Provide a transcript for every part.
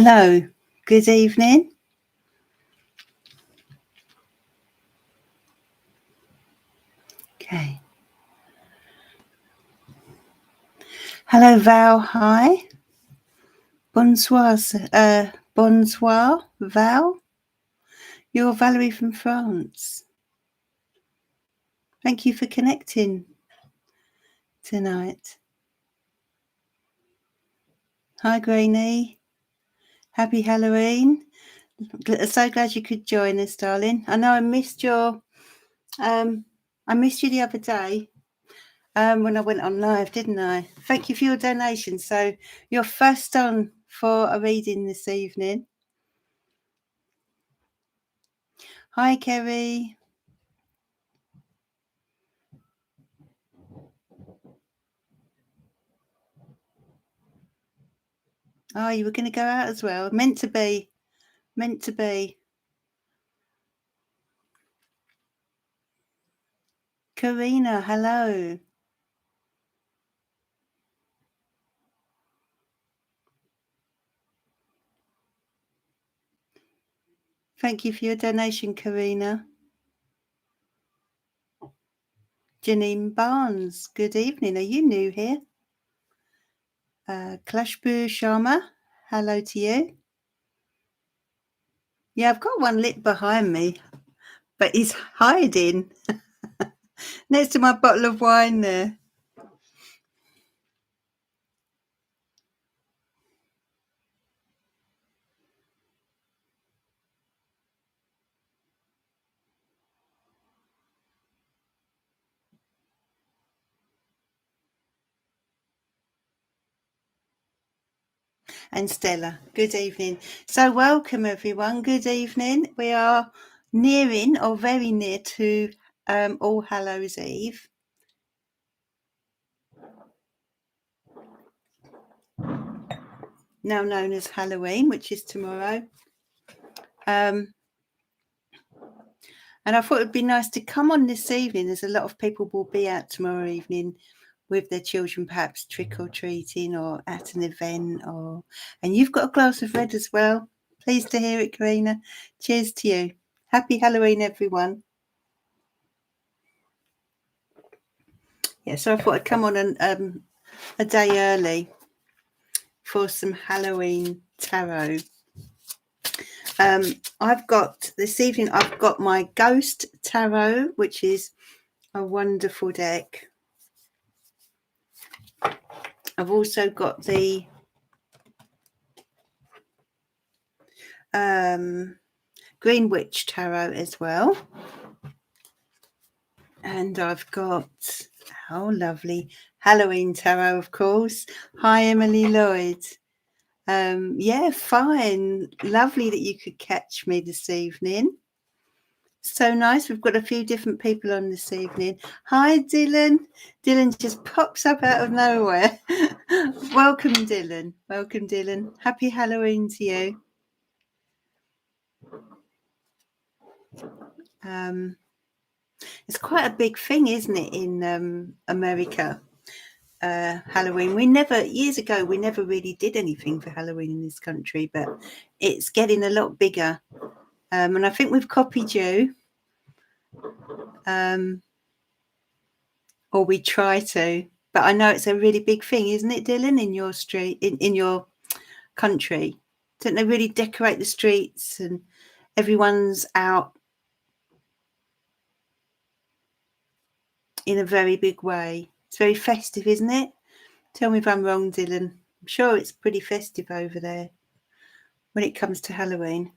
Hello, good evening. Okay. Hello, Val. Hi. Bonsoir. Bonsoir, Val. You're Valerie from France. Thank you for connecting tonight. Hi, Grainy. Happy Halloween. So glad you could join us, darling. I know I missed your I missed you the other day when I went on live, didn't I? Thank you for your donation. So you're first on for a reading this evening. Hi, Kerry. Oh, you were going to go out as well. Meant to be. Meant to be. Karina, hello. Thank you for your donation, Karina. Janine Barnes, good evening. Are you new here? Klashbu Sharma, hello to you. Yeah, I've got one lit behind me, but he's hiding next to my bottle of wine there. And Stella, good evening. So welcome everyone, good evening. We are nearing or very near to All Hallows Eve. Now known as Halloween, which is tomorrow. And I thought it'd be nice to come on this evening, as a lot of people will be out tomorrow evening with their children, perhaps trick-or-treating or at an event, and you've got a glass of red as well. Pleased to hear it, Karina. Cheers to you. Happy Halloween, everyone. Yeah, so I thought I'd come on a day early for some Halloween tarot. I've got my Ghost Tarot, which is a wonderful deck. I've also got the Green Witch Tarot as well. And I've got, oh, lovely, Halloween Tarot, of course. Hi, Emily Lloyd. Yeah, fine. Lovely that you could catch me this evening. So nice. We've got a few different people on this evening. Hi, Dylan. Dylan just pops up out of nowhere. Welcome, Dylan. Welcome, Dylan. Happy Halloween to you. It's quite a big thing, isn't it, in America? Halloween. Years ago, we never really did anything for Halloween in this country, but it's getting a lot bigger. And I think we've copied you. Or we try to, but I know it's a really big thing, isn't it, Dylan, in your street, in your country? Don't they really decorate the streets and everyone's out in a very big way? It's very festive, isn't it? Tell me if I'm wrong, Dylan. I'm sure it's pretty festive over there when it comes to Halloween.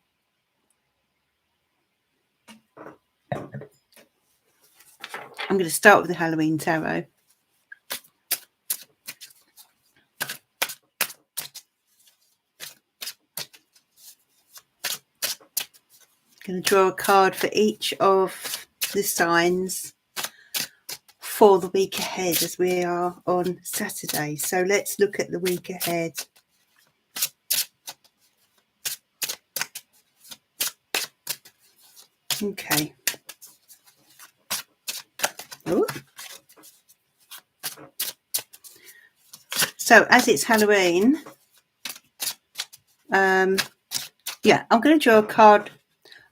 I'm going to start with the Halloween tarot. Going to draw a card for each of the signs for the week ahead, as we are on Saturday. So let's look at the week ahead. Okay. Ooh. So as it's Halloween, Yeah, I'm going to draw a card.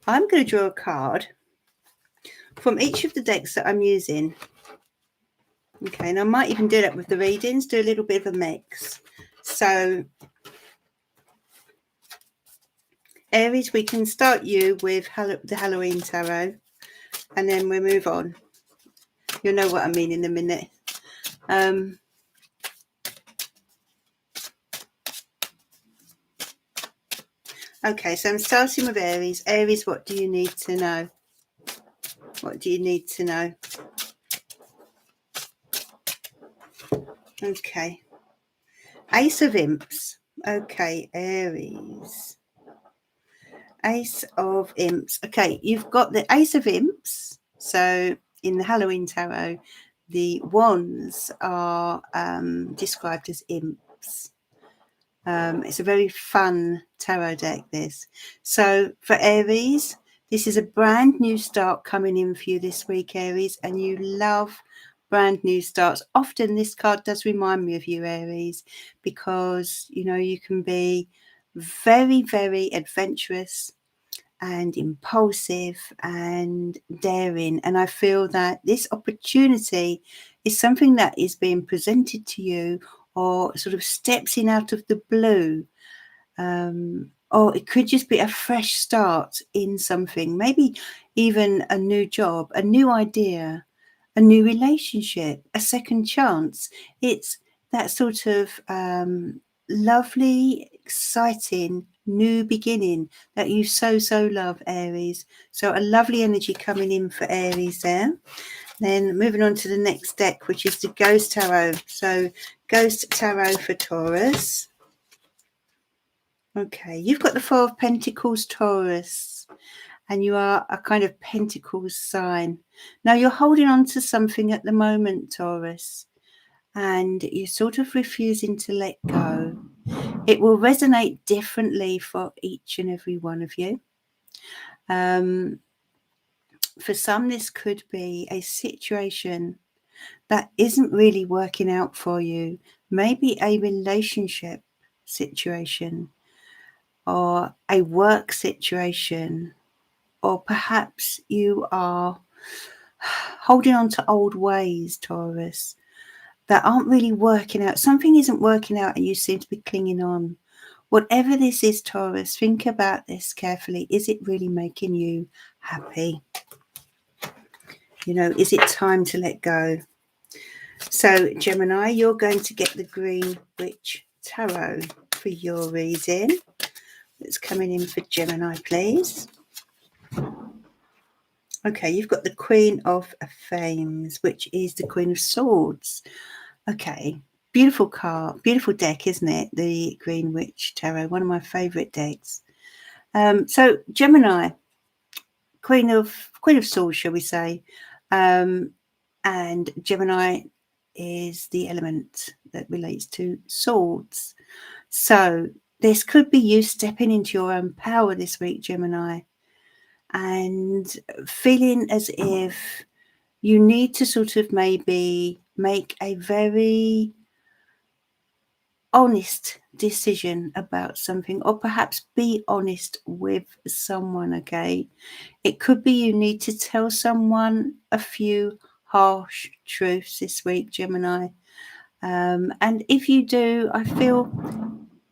I'm going to draw a card from each of the decks that I'm using. Okay, and I might even do that with the readings, do a little bit of a mix. So, Aries, we can start you with the Halloween Tarot, and then we'll move on. You'll know what I mean in a minute. Okay, so I'm starting with Aries. Aries, what do you need to know? What do you need to know? Okay. Ace of Imps. Okay, Aries. Ace of Imps. Okay, you've got the Ace of Imps. So in the Halloween Tarot, the wands are described as imps. It's a very fun tarot deck, this. So for Aries, this is a brand new start coming in for you this week, Aries, and you love brand new starts. Often this card does remind me of you, Aries, because, you know, you can be very, very adventurous and impulsive and daring. And I feel that this opportunity is something that is being presented to you or sort of steps in out of the blue. Or it could just be a fresh start in something, maybe even a new job, a new idea, a new relationship, a second chance. It's that sort of lovely, exciting new beginning that you so love, Aries. So a lovely energy coming in for Aries there. Then moving on to the next deck, which is the Ghost Tarot. So Ghost Tarot for Taurus. Okay, you've got the Four of Pentacles, Taurus, and you are a kind of Pentacles sign. Now you're holding on to something at the moment, Taurus, and you're sort of refusing to let go. It will resonate differently for each and every one of you. For some, this could be a situation that isn't really working out for you. Maybe a relationship situation or a work situation, or perhaps you are holding on to old ways, Taurus, that aren't really working out. Something isn't working out and you seem to be clinging on. Whatever this is, Taurus, think about this carefully. Is it really making you happy? You know, is it time to let go? So, Gemini, you're going to get the Green Witch Tarot for your reading. It's coming in for Gemini, please. Okay, you've got the Queen of Fames, which is the Queen of Swords. Okay, beautiful card, beautiful deck, isn't it? The Green Witch Tarot, one of my favourite decks. So Gemini, Queen of Swords, shall we say? And Gemini is the element that relates to swords. So this could be you stepping into your own power this week, Gemini, and feeling as if you need to sort of maybe make a very honest decision about something, or perhaps be honest with someone. Okay, it could be you need to tell someone a few harsh truths this week, Gemini, and if you do, I feel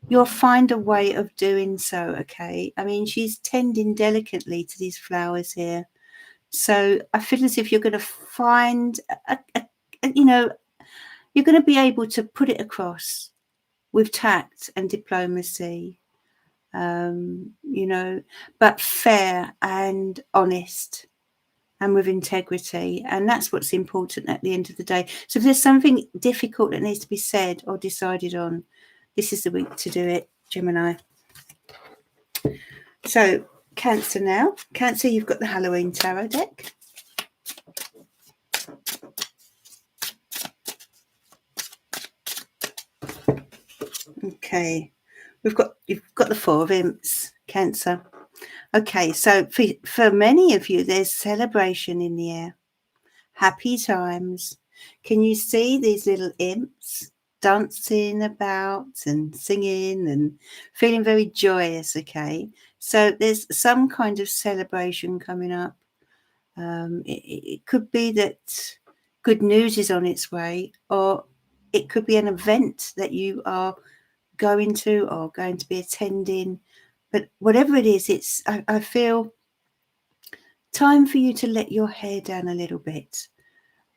you'll find a way of doing so. Okay, I mean, she's tending delicately to these flowers here, so I feel as if you're going to find you know, you're going to be able to put it across with tact and diplomacy, you know, but fair and honest and with integrity. And that's what's important at the end of the day. So if there's something difficult that needs to be said or decided on, this is the week to do it, Gemini. So Cancer now. Cancer, you've got the Halloween Tarot deck. Okay, you've got the Four of Imps, Cancer. Okay, so for many of you, there's celebration in the air, happy times. Can you see these little imps dancing about and singing and feeling very joyous, okay? So there's some kind of celebration coming up. It could be that good news is on its way, or it could be an event that you are going to or going to be attending. But whatever it is, I feel time for you to let your hair down a little bit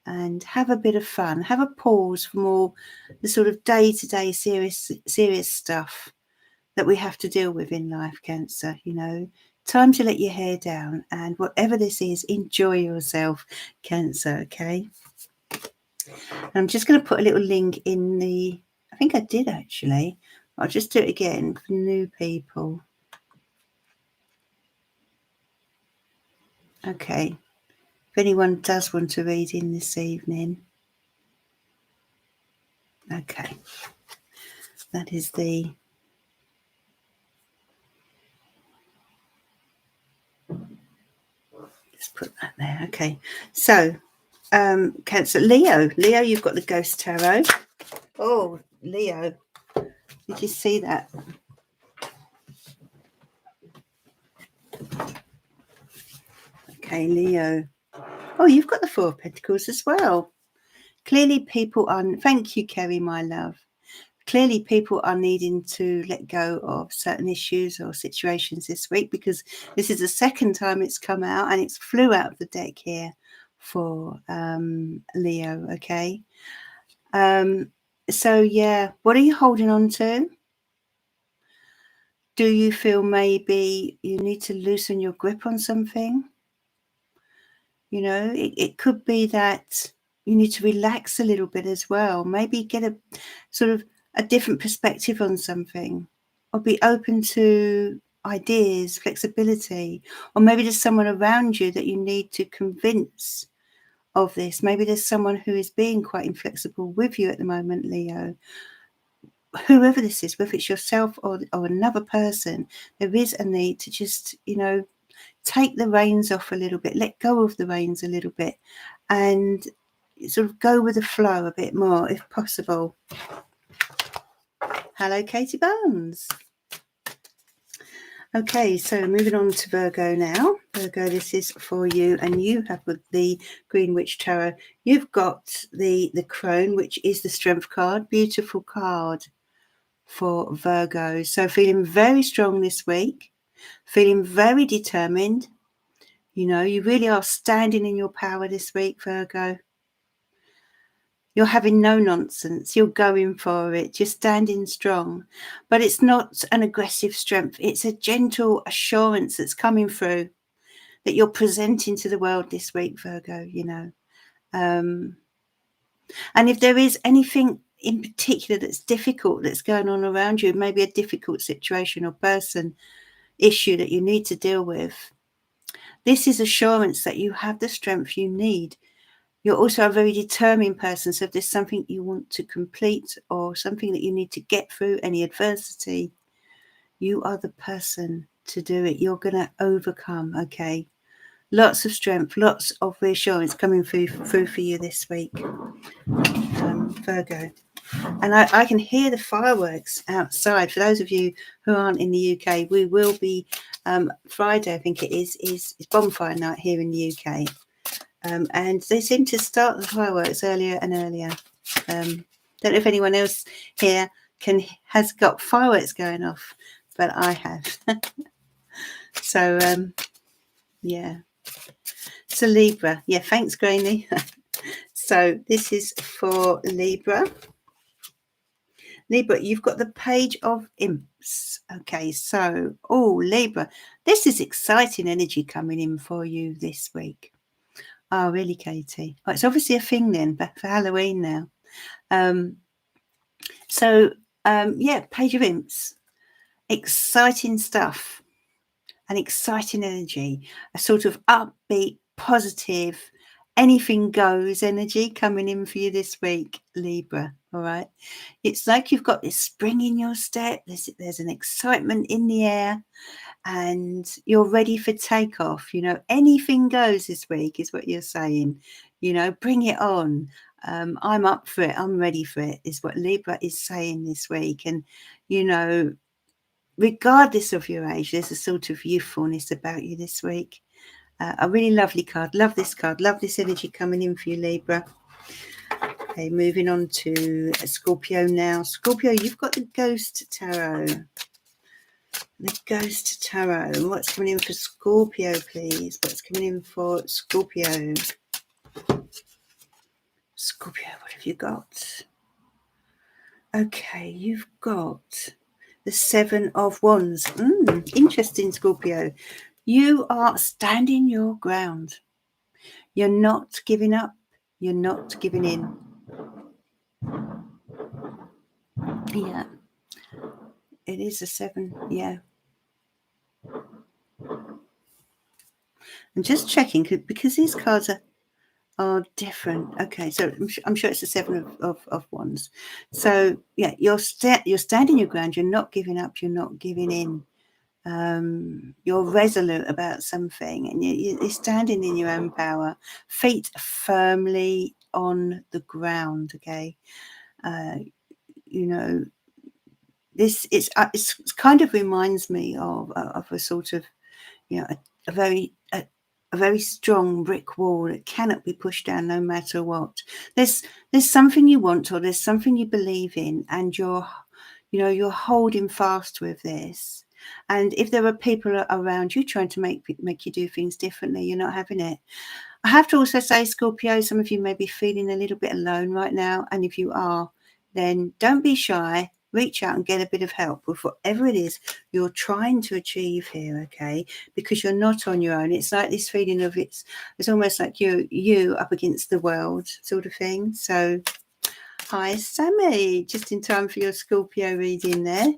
and have a bit of fun. Have a pause from all the sort of day-to-day serious stuff that we have to deal with in life, Cancer. Time to let your hair down, and whatever this is, enjoy yourself, Cancer, okay? And I'm just going to put a little link in I think I did actually. I'll just do it again for new people. Okay. If anyone does want to read in this evening. Okay. That is just put that there. Okay. So, Cancer. Leo, you've got the Ghost Tarot. Oh, Leo. Did you see that? Okay, Leo. Oh, you've got the Four of Pentacles as well. Clearly people are, thank you, Kerry, my love. Clearly people are needing to let go of certain issues or situations this week, because this is the second time it's come out, and it's flew out of the deck here for Leo, okay? So, yeah, what are you holding on to? Do you feel maybe you need to loosen your grip on something? It could be that you need to relax a little bit as well. Maybe get a sort of a different perspective on something, or be open to ideas, flexibility, or maybe there's someone around you that you need to convince of this. Maybe there's someone who is being quite inflexible with you at the moment, Leo. Whoever this is, whether it's yourself or another person, there is a need to just, take the reins off a little bit, let go of the reins a little bit, and sort of go with the flow a bit more if possible. Hello, Katie Bones. Okay, so moving on to Virgo now. Virgo, this is for you, and you have with the Green Witch Tarot. You've got the Crone, which is the Strength card. Beautiful card for Virgo. So feeling very strong this week, feeling very determined. You really are standing in your power this week, Virgo. You're having no nonsense. You're going for it. You're standing strong. But it's not an aggressive strength. It's a gentle assurance that's coming through that you're presenting to the world this week, Virgo, And if there is anything in particular that's difficult that's going on around you, maybe a difficult situation or person, issue that you need to deal with, this is assurance that you have the strength you need. You're also a very determined person. So if there's something you want to complete or something that you need to get through, any adversity, you are the person to do it. You're going to overcome, okay? Lots of strength, lots of reassurance coming through for you this week, Virgo. And I can hear the fireworks outside. For those of you who aren't in the UK, we will be, Friday, I think it is bonfire night here in the UK. And they seem to start the fireworks earlier and earlier. Don't know if anyone else here has got fireworks going off, but I have. So, yeah. So Libra. Yeah, thanks, Granny. So this is for Libra. Libra, you've got the Page of Imps. Okay, so, Libra, this is exciting energy coming in for you this week. Oh, really, Katie? Oh, it's obviously a thing then, but for Halloween now. Yeah, Page of Imps. Exciting stuff. An exciting energy. A sort of upbeat, positive, anything goes energy coming in for you this week, Libra. All right. It's like you've got this spring in your step. There's an excitement in the air. And you're ready for takeoff. Anything goes this week is what you're saying. Bring it on. I'm up for it. I'm ready for it, is what Libra is saying this week. And, you know, regardless of your age, there's a sort of youthfulness about you this week. A really lovely card. Love this card. Love this energy coming in for you, Libra. Okay, moving on to Scorpio now. Scorpio, you've got the Ghost Tarot. The Ghost Tarot. What's coming in for Scorpio, please? What's coming in for Scorpio? Scorpio, what have you got? Okay, you've got the Seven of Wands. Interesting, Scorpio. You are standing your ground. You're not giving up. You're not giving in. Yeah. It is a 7. Yeah. I'm just checking because these cards are different. Okay, so I'm sure it's a 7 of Wands. So yeah, you're standing your ground. You're not giving up. You're not giving in. You're resolute about something, and you're standing in your own power, feet firmly on the ground. Okay, you know, this it's kind of reminds me of a sort of, you know, a very strong brick wall that cannot be pushed down no matter what. There's something you want, or there's something you believe in, and you're holding fast with this. And if there are people around you trying to make you do things differently, you're not having it. I have to also say, Scorpio, some of you may be feeling a little bit alone right now. And if you are, then don't be shy. Reach out and get a bit of help with whatever it is you're trying to achieve here, okay? Because you're not on your own. It's like this feeling of it's almost like you up against the world sort of thing. So, hi, Sammy. Just in time for your Scorpio reading there.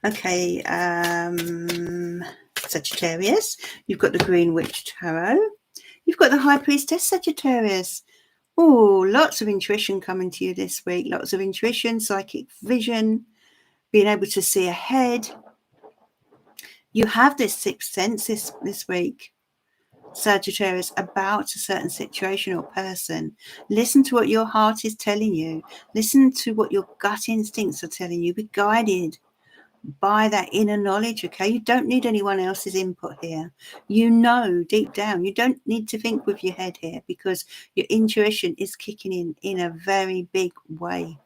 Okay, Sagittarius, you've got the Green Witch Tarot. You've got the High Priestess, Sagittarius. Oh, lots of intuition coming to you this week. Lots of intuition, psychic vision, being able to see ahead. You have this sixth sense this week, Sagittarius, about a certain situation or person. Listen to what your heart is telling you. Listen to what your gut instincts are telling you. Be guided by that inner knowledge, okay? You don't need anyone else's input here. You know deep down. You don't need to think with your head here, because your intuition is kicking in a very big way.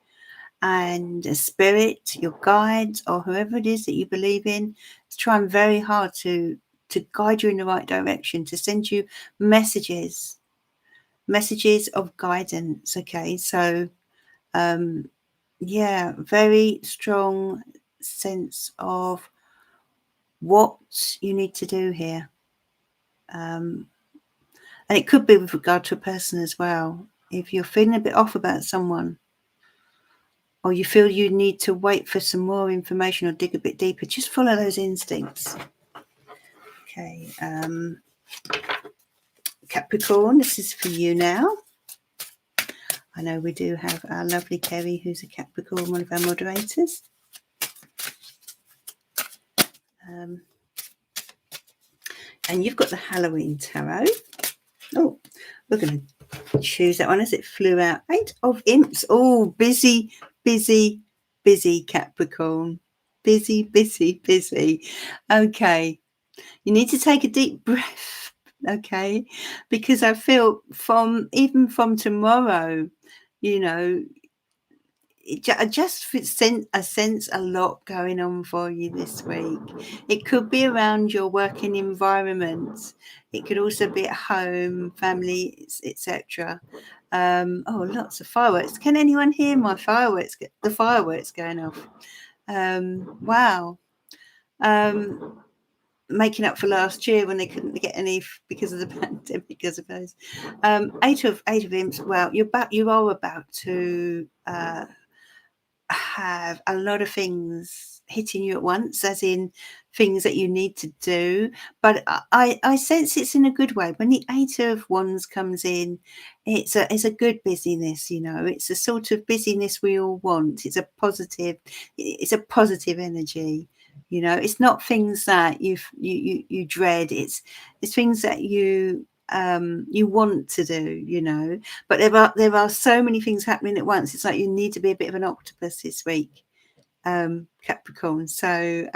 And a spirit, your guides, or whoever it is that you believe in, is trying very hard to guide you in the right direction, to send you messages of guidance, okay? So yeah, very strong sense of what you need to do here. And it could be with regard to a person as well. If you're feeling a bit off about someone, or you feel you need to wait for some more information or dig a bit deeper, just follow those instincts. Okay, Capricorn, this is for you now. I know we do have our lovely Kerry, who's a Capricorn, one of our moderators. And you've got the Halloween Tarot. Oh, we're going to choose that one as it flew out. 8 of Imps. Oh, busy, busy, busy Capricorn. Busy, busy, busy. Okay. You need to take a deep breath, okay? Because I feel even from tomorrow, you know, I just sense a lot going on for you this week. It could be around your working environment. It could also be at home, family, etc. Oh, lots of fireworks. Can anyone hear my fireworks? The fireworks going off. Wow. Making up for last year when they couldn't get any because of the pandemic, I suppose. 8 of Imps. Well, you are about to have a lot of things hitting you at once, as in things that you need to do. But I sense it's in a good way. When the 8 of Wands comes in, it's a good busyness, you know. It's a sort of busyness we all want. It's a positive energy. You know, it's not things that you dread. It's things that you you want to do, you know. But there are so many things happening at once. It's like you need to be a bit of an octopus this week, Capricorn. So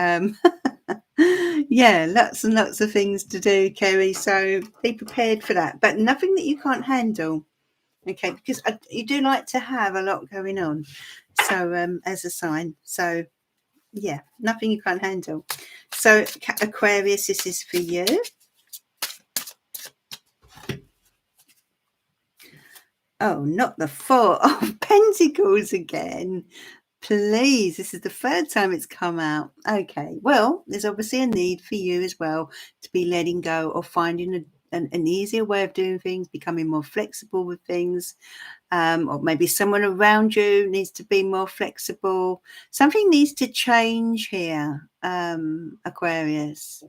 yeah, lots and lots of things to do, Kerry. So be prepared for that, but nothing that you can't handle. Okay, because you do like to have a lot going on. So as a sign, so yeah, nothing you can't handle. So Aquarius, this is for you. Oh, not the Four of Pentacles again. Please, this is the third time it's come out. Okay, well, there's obviously a need for you as well to be letting go or finding an easier way of doing things, becoming more flexible with things. Or maybe someone around you needs to be more flexible. Something needs to change here, Aquarius.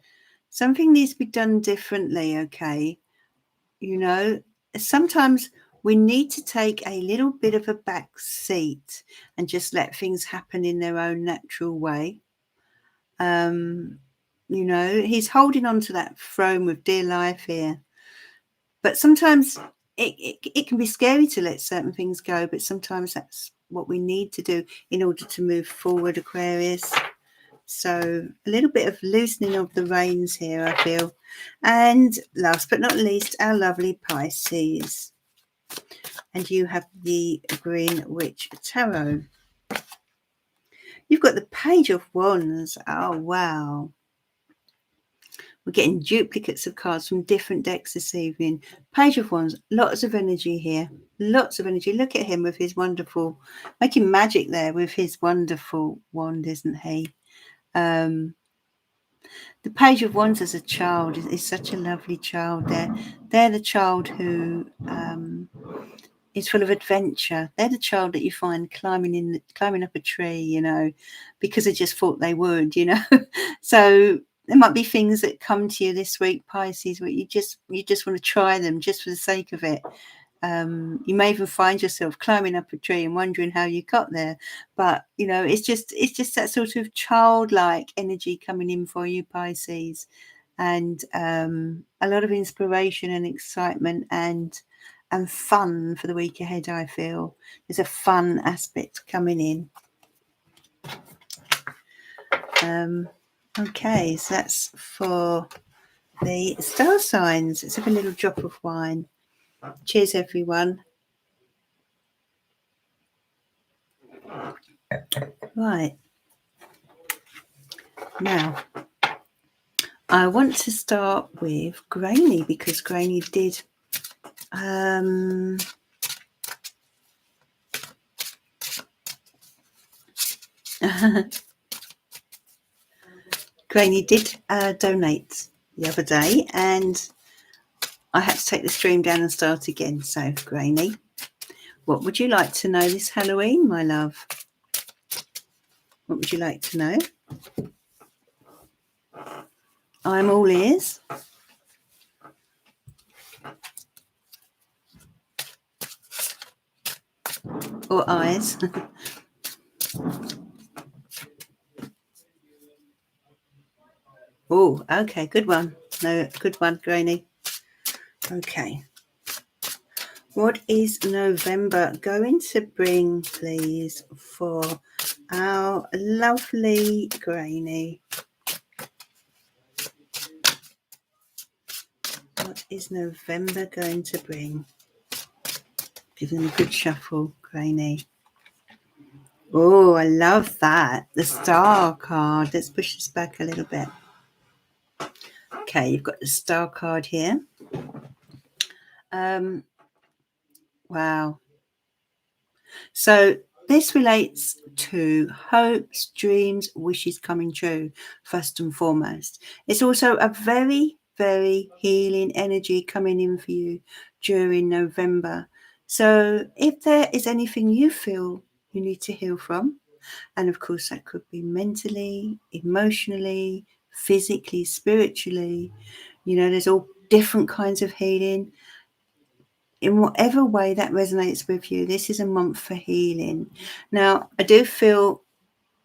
Something needs to be done differently, okay? You know, sometimes we need to take a little bit of a back seat and just let things happen in their own natural way. You know, he's holding on to that throne with dear life here. But sometimes it can be scary to let certain things go, but sometimes that's what we need to do in order to move forward, Aquarius. So a little bit of loosening of the reins here, I feel. And last but not least, our lovely Pisces. And you have the Green Witch Tarot. You've got the Page of Wands. Oh, wow. We're getting duplicates of cards from different decks this evening. Page of Wands, lots of energy here. Lots of energy. Look at him with his wonderful, making magic there with his wonderful wand, isn't he? The Page of Wands as a child is such a lovely child there. They're the child who is full of adventure. They're the child that you find climbing up a tree, you know, because they just thought they would, you know. So there might be things that come to you this week, Pisces, where you just want to try them just for the sake of it. You may even find yourself climbing up a tree and wondering how you got there, but you know, it's just that sort of childlike energy coming in for you, Pisces, and a lot of inspiration and excitement and fun for the week ahead. I feel there's a fun aspect coming in. Okay, so that's for the star signs. Let's have a little drop of wine. Cheers, everyone. Right. Now, I want to start with Grainy because Grainy did Grainy did donate the other day, and I had to take the stream down and start again. So, Grainy, what would you like to know this Halloween, my love? What would you like to know? I'm all ears. Or eyes. Oh, okay, good one. No, good one, Grainy. Okay. What is November going to bring, please, for our lovely Grainy? What is November going to bring? Give them a good shuffle, Grainy. Oh, I love that. The Star card. Let's push this back a little bit. Okay, you've got the Star card here. Wow. So this relates to hopes, dreams, wishes coming true, first and foremost. It's also a very, very healing energy coming in for you during November. So if there is anything you feel you need to heal from, and of course that could be mentally, emotionally, physically, spiritually, you know, there's all different kinds of healing. In whatever way that resonates with you, this is a month for healing. Now, I do feel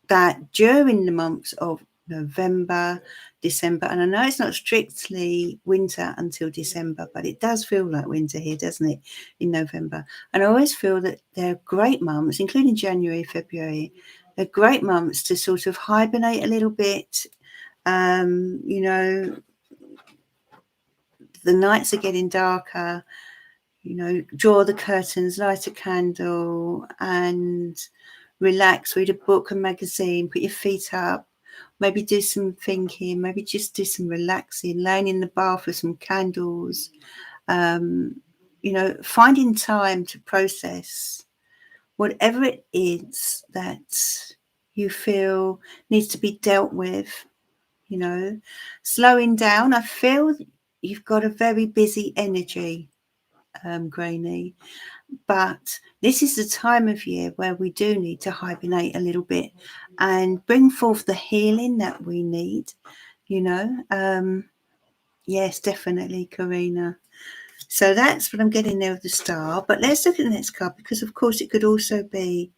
that during the months of November, December. And I know it's not strictly winter until December, but it does feel like winter here, doesn't it, in November? And I always feel that they're great months, including January, February. They're great months to sort of hibernate a little bit. You know, the nights are getting darker. You know, draw the curtains, light a candle, and relax, read a book, a magazine, put your feet up, maybe do some thinking, maybe just do some relaxing, laying in the bath with some candles, you know, finding time to process whatever it is that you feel needs to be dealt with, you know, slowing down. I feel you've got a very busy energy, Grainy. But this is the time of year where we do need to hibernate a little bit and bring forth the healing that we need, you know. Yes, definitely, Karina. So that's what I'm getting there with the star. But let's look at the next card, because, of course, it could also be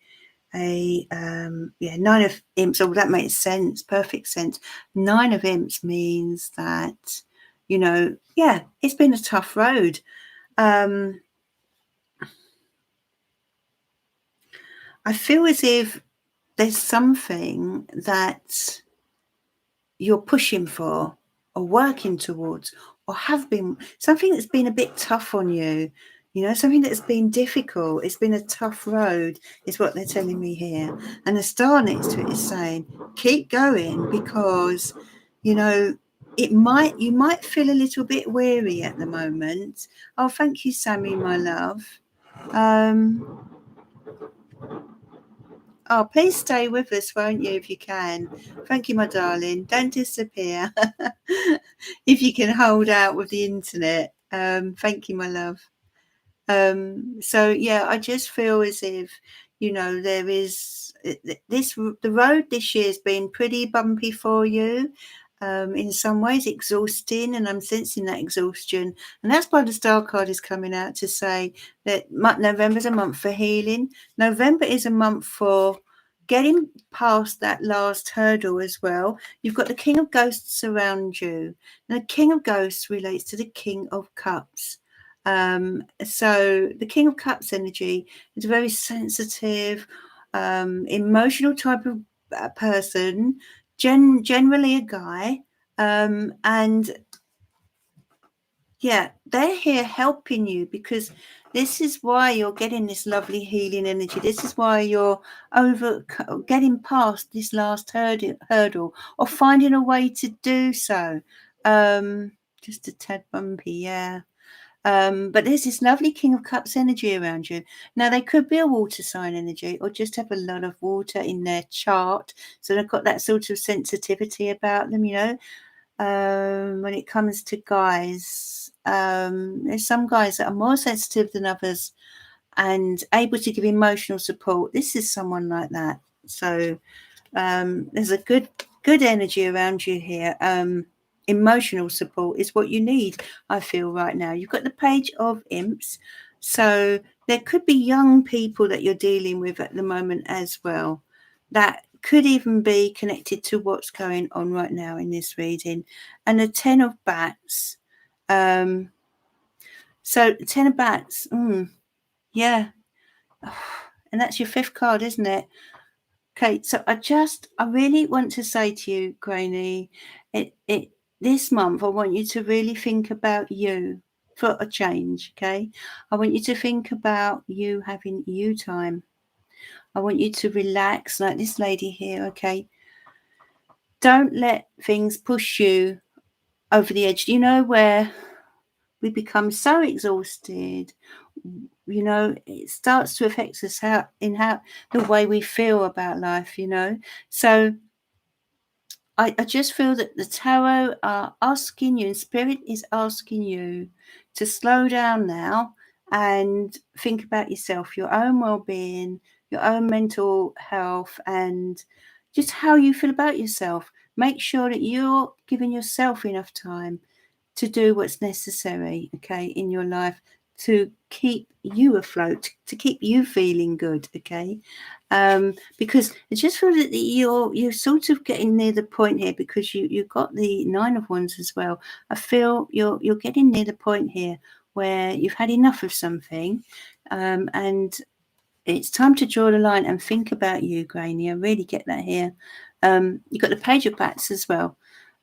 a Nine of Imps. Oh, that makes sense, perfect sense. Nine of Imps means that, you know, yeah, it's been a tough road. I feel as if there's something that you're pushing for or working towards or have been, something that's been a bit tough on you, you know, something that's been difficult. It's been a tough road is what they're telling me here. And the star next to it is saying, keep going, because, you know, you might feel a little bit weary at the moment. Oh, thank you, Sammy, my love. Oh, please stay with us, won't you, if you can? Thank you, my darling. Don't disappear. If you can hold out with the internet. Thank you, my love. So yeah, I just feel as if, you know, there is the road this year has been pretty bumpy for you. In some ways exhausting, and I'm sensing that exhaustion, and that's why the star card is coming out to say that November is a month for healing. November is a month for getting past that last hurdle as well. You've got the King of Ghosts around you, and the King of Ghosts relates to the King of Cups. So the King of Cups energy is a very sensitive, emotional type of person, generally a guy, and yeah, they're here helping you, because this is why you're getting this lovely healing energy. This is why you're getting past this last hurdle or finding a way to do so. Just a tad bumpy, yeah. But there's this lovely King of Cups energy around you. Now, they could be a water sign energy or just have a lot of water in their chart. So they've got that sort of sensitivity about them, you know. When it comes to guys, there's some guys that are more sensitive than others and able to give emotional support. This is someone like that. So there's a good energy around you here. Emotional support is what you need, I feel, right now. You've got the Page of Imps. So there could be young people that you're dealing with at the moment as well. That could even be connected to what's going on right now in this reading. And the Ten of Bats. So Ten of Bats, yeah. And that's your fifth card, isn't it? Okay, so I really want to say to you, Granny, this month I want you to really think about you for a change, okay? I want you to think about you having you time. I want you to relax like this lady here, okay? Don't let things push you over the edge. You know, where we become so exhausted, you know, it starts to affect us the way we feel about life, you know. So I just feel that the tarot are asking you, and Spirit is asking you to slow down now and think about yourself, your own well-being, your own mental health, and just how you feel about yourself. Make sure that you're giving yourself enough time to do what's necessary, okay, in your life to keep you afloat, to keep you feeling good, okay? Because I just feel that you're sort of getting near the point here, because you've got the Nine of Wands as well. I feel you're getting near the point here where you've had enough of something, and it's time to draw the line and think about you, Granny. I really get that here. You've got the Page of Bats as well.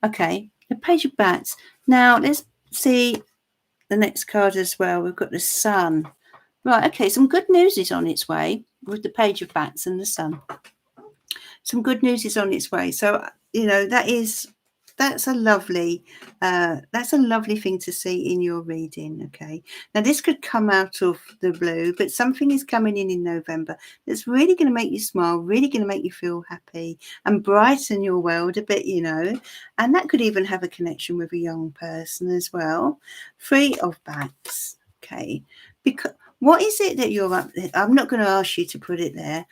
Okay, the Page of Bats. Now let's see the next card as well. We've got the Sun. Right, okay, some good news is on its way with the Page of Bats and the Sun. Some good news is on its way. So, that's a lovely thing to see in your reading. Okay, now this could come out of the blue, but something is coming in November that's really going to make you smile, really going to make you feel happy and brighten your world a bit, and that could even have a connection with a young person as well. Three of Bats. Okay, because what is it that you're up? I'm not going to ask you to put it there.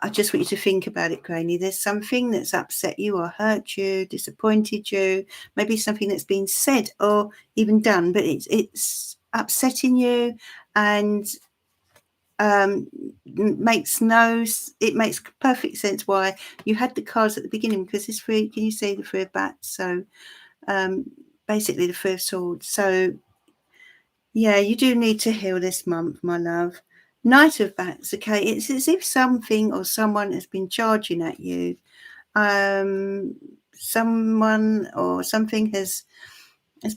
I just want you to think about it, Granny. There's something that's upset you or hurt you, disappointed you, maybe something that's been said or even done, but it's upsetting you, and it makes perfect sense why you had the cards at the beginning, because this three, can you see the Three of Bats? So basically the Three of Swords. So yeah, you do need to heal this month, my love. Knight of Bats. Okay, it's as if something or someone has been charging at you. Someone or something has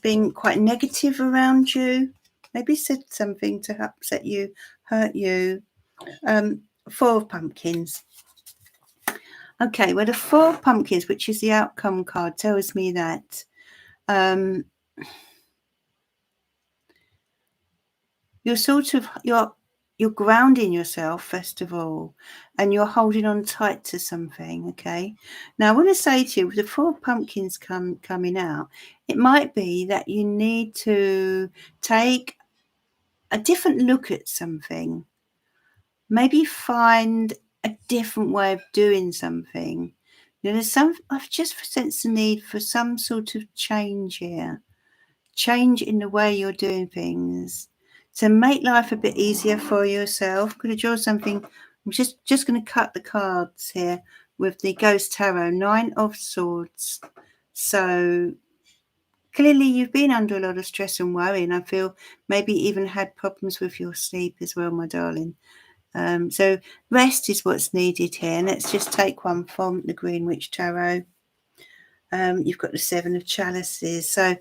been quite negative around you. Maybe said something to upset you, hurt you. Four of Pumpkins. Okay, well, the Four of Pumpkins, which is the outcome card, tells me that you're grounding yourself, first of all, and you're holding on tight to something. Okay, now I want to say to you, with the Four of Pumpkins coming out, it might be that you need to take a different look at something, maybe find a different way of doing something. I've just sensed the need for some sort of change here, change in the way you're doing things, to make life a bit easier for yourself. Could I draw something? I'm just going to cut the cards here with the Ghost Tarot, Nine of Swords. So clearly you've been under a lot of stress and worry, and I feel maybe even had problems with your sleep as well, my darling. So rest is what's needed here. And let's just take one from the Green Witch Tarot. You've got the Seven of Chalices. So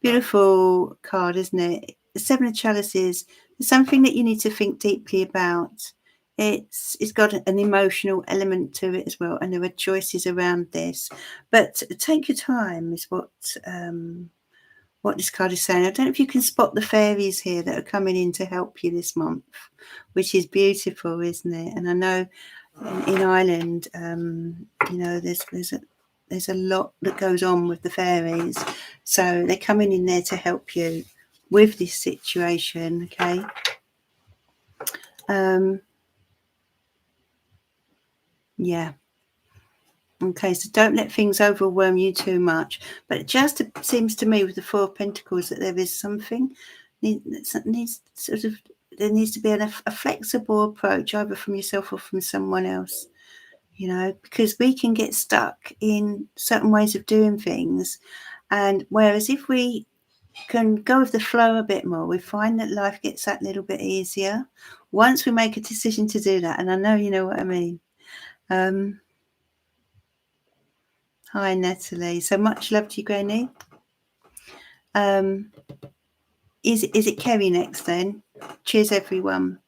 beautiful card, isn't it? The Seven of Chalices is something that you need to think deeply about. It's got an emotional element to it as well, and there are choices around this. But take your time is what this card is saying. I don't know if you can spot the fairies here that are coming in to help you this month, which is beautiful, isn't it? And I know in Ireland, there's a lot that goes on with the fairies, so they're coming in there to help you with this situation. Okay. Yeah. Okay, so don't let things overwhelm you too much. But it just seems to me with the Four of Pentacles that there is something there needs to be a flexible approach, either from yourself or from someone else. Because we can get stuck in certain ways of doing things, and whereas if we can go with the flow a bit more, we find that life gets that little bit easier once we make a decision to do that. And I know you know what I mean. Hi, Natalie. So much love to you, Granny. Is it Kerry next then? Cheers, everyone.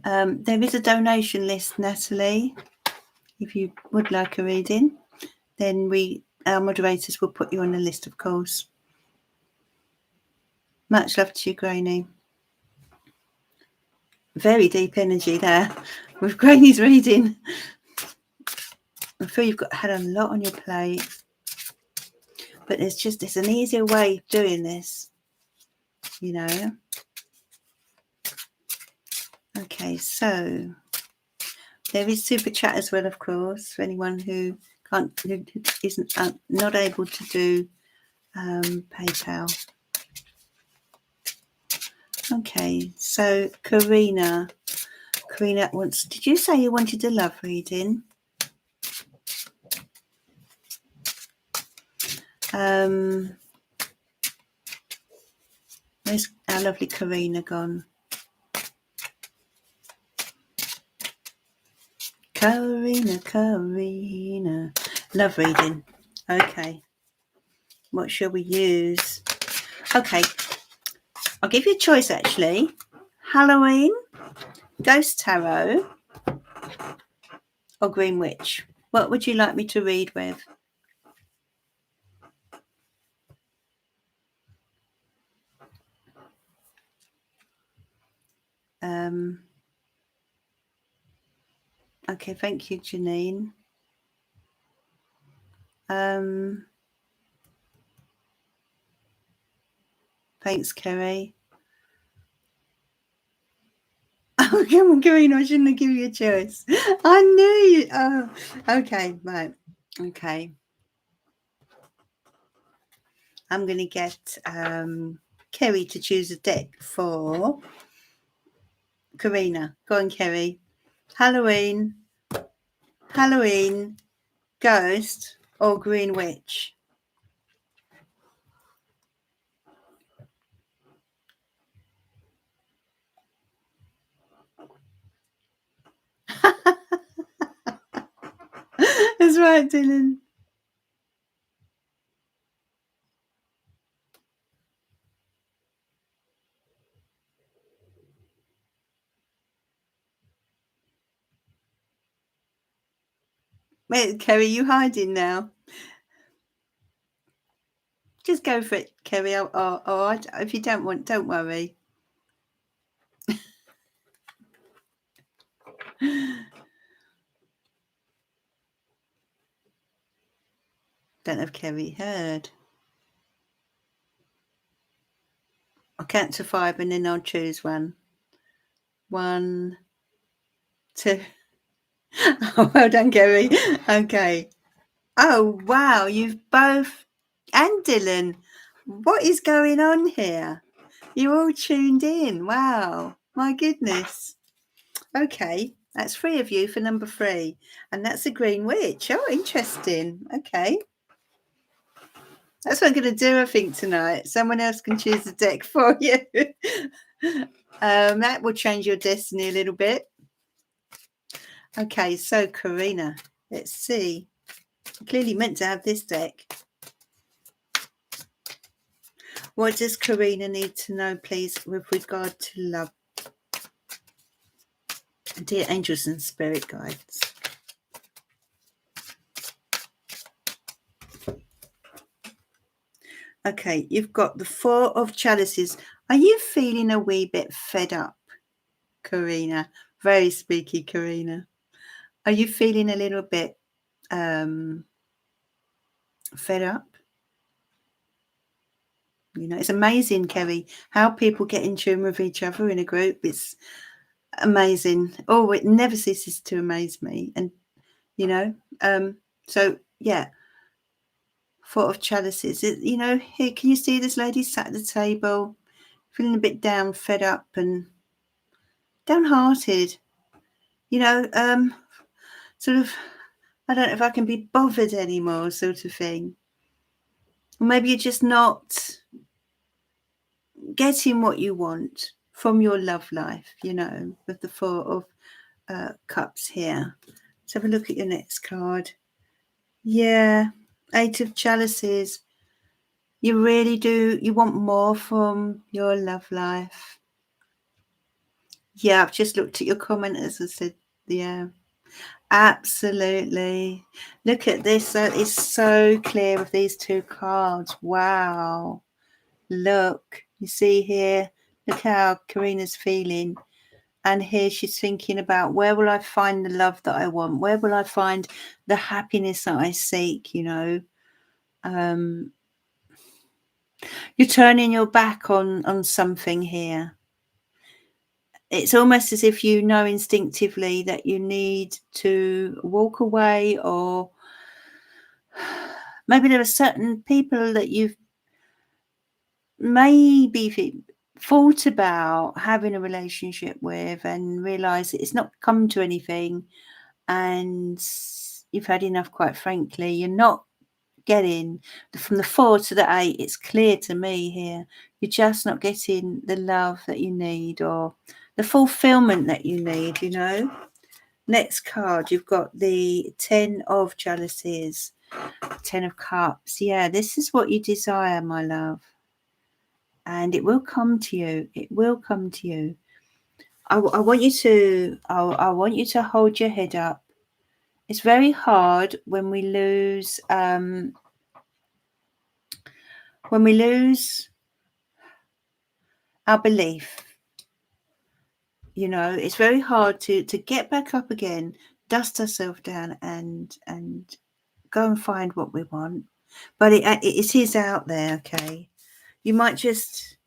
There is a donation list, Natalie. If you would like a reading, then our moderators will put you on the list, of course. Much love to you, Granny. Very deep energy there with Granny's reading. I feel you've had a lot on your plate, but there's an easier way of doing this, Okay, so there is super chat as well, of course, for anyone who isn't not able to do PayPal. Okay, so Karina wants, did you say you wanted a love reading? Where's our lovely Karina gone? Karina. Love reading. Okay. What shall we use? Okay. I'll give you a choice, actually. Halloween, Ghost Tarot, or Green Witch. What would you like me to read with? Okay, thank you, Janine. Thanks, Kerry. Oh, come on, Karina, I shouldn't have given you a choice. I knew you. Oh, okay, right. Okay. I'm going to get Kerry to choose a deck for Karina. Go on, Kerry. Halloween, Ghost, or Green Witch? That's right, Dylan. Wait, Kerry, you hiding now? Just go for it, Kerry. Or if you don't want, don't worry. Don't know if Kerry heard. I'll count to 5 and then I'll choose one. 1, 2. Oh, well done, Kerry. Okay. Oh, wow. You've both, and Dylan. What is going on here? You're all tuned in. Wow. My goodness. Okay. That's 3 of you for number 3. And that's a Green Witch. Oh, interesting. Okay. That's what I'm going to do, I think, tonight. Someone else can choose the deck for you. That will change your destiny a little bit. Okay, so Karina, let's see. You're clearly meant to have this deck. What does Karina need to know, please, with regard to love? Dear angels and spirit guides. Okay, you've got the 4 of chalices. Are you feeling a wee bit fed up, Karina? Very spooky, Karina. Are you feeling a little bit fed up? You know, it's amazing, Kerry, how people get in tune with each other in a group. It's amazing. Oh, it never ceases to amaze me. And, you know, so, yeah, 4 of chalices. You know, here, can you see this lady sat at the table, feeling a bit down, fed up and downhearted? You know, sort of, I don't know if I can be bothered anymore, sort of thing. Or maybe you're just not getting what you want from your love life, you know, with the 4 of cups here. Let's have a look at your next card. Yeah, 8 of chalices. You really do. You want more from your love life. Yeah, I've just looked at your comment as I said, yeah, absolutely. Look at this. It's so clear with these 2 cards. Wow. Look, you see here, look how Karina's feeling. And here she's thinking about, where will I find the love that I want? Where will I find the happiness that I seek, you know? You're turning your back on something here. It's almost as if you know instinctively that you need to walk away, or maybe there are certain people that you've maybe thought about having a relationship with and realised that it's not come to anything, and you've had enough, quite frankly. You're not getting from the 4 to the 8. It's clear to me here. You're just not getting the love that you need or the fulfillment that you need, you know. Next card, you've got the 10 of Chalices, 10 of Cups. Yeah, this is what you desire, my love. And it will come to you. It will come to you. I want you to I want you to hold your head up. It's very hard when we lose our belief. You know, it's very hard to get back up again, dust ourselves down, and go and find what we want. But it is out there, okay? You might just,